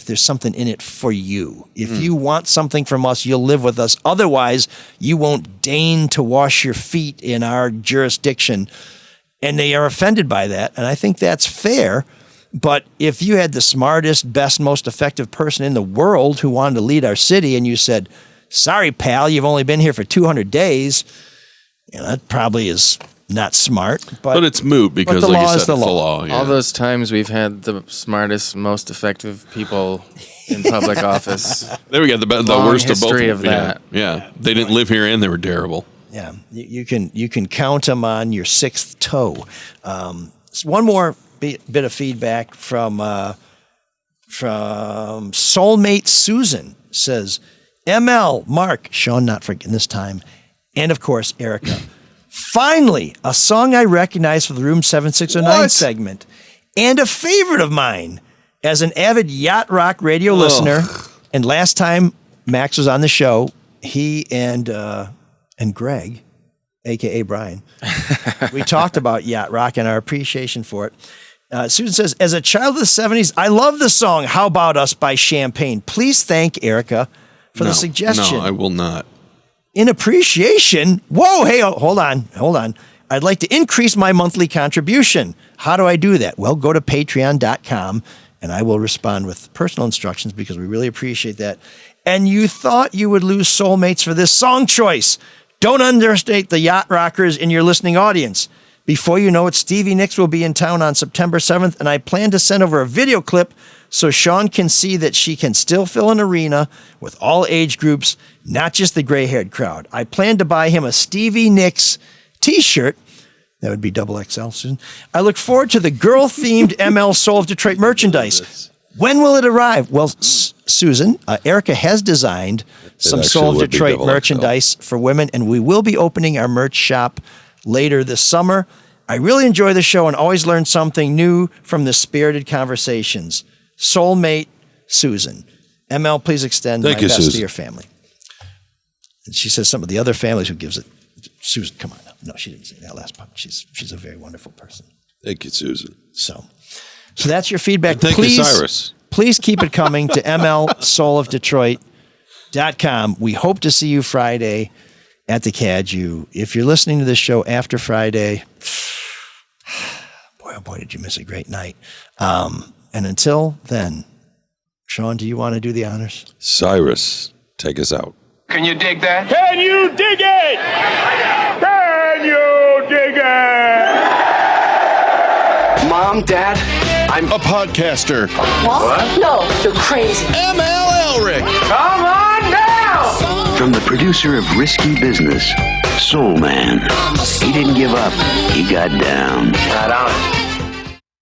there's something in it for you. If you want something from us, you'll live with us. Otherwise, you won't deign to wash your feet in our jurisdiction. And they are offended by that. And I think that's fair. But if you had the smartest, best, most effective person in the world who wanted to lead our city and you said, "Sorry, pal, you've only been here for 200 days," that probably is not smart, but it's moot because, like you said, it's the law. All those times we've had the smartest, most effective people in public office. There we go. The worst of both. History of that. Yeah, they didn't live here and they were terrible. Yeah, you can count them on your sixth toe. One more bit of feedback from Soulmate Susan says, "ML, Mark, Shawn not forgetting this time, and of course Erika." Finally, a song I recognize for the Room 7609 segment, and a favorite of mine as an avid yacht rock radio listener. And last time Max was on the show, he and Greg, aka Brian, we talked about yacht rock and our appreciation for it. Susan says, "As a child of the 70s, I love the song 'How About Us' by Champagne. Please thank Erika for the suggestion." No, I will not. In appreciation, whoa, hey, hold on. I'd like to increase my monthly contribution. How do I do that? Well, go to patreon.com and I will respond with personal instructions because we really appreciate that. And you thought you would lose Soulmates for this song choice. Don't underestimate the yacht rockers in your listening audience. Before you know it, Stevie Nicks will be in town on September 7th, and I plan to send over a video clip so Shawn can see that she can still fill an arena with all age groups, not just the gray-haired crowd. I plan to buy him a Stevie Nicks t-shirt. That would be XXL, Susan. I look forward to the girl-themed ML Soul of Detroit merchandise. When will it arrive? Well, Susan, Erika has designed some Soul of Detroit merchandise for women, and we will be opening our merch shop later this summer. I really enjoy the show and always learn something new from the spirited conversations. Soulmate Susan. ML, please extend my best to your family. And she says some of the other families who gives it. Susan, come on now. No, she didn't say that last part. She's a very wonderful person. Thank you, Susan. So that's your feedback. And thank you, Cyrus. Please keep it coming to mlsoulofdetroit.com. We hope to see you Friday at the Cadieux. If you're listening to this show after Friday, boy, oh boy, did you miss a great night. And until then, Shawn, do you want to do the honors? Cyrus, take us out. Can you dig that? Can you dig it? Can you dig it? Mom, Dad, I'm a podcaster. What? No, you're crazy. ML Elric. Come on now! From the producer of Risky Business, Soul Man. He didn't give up. He got down. Right on.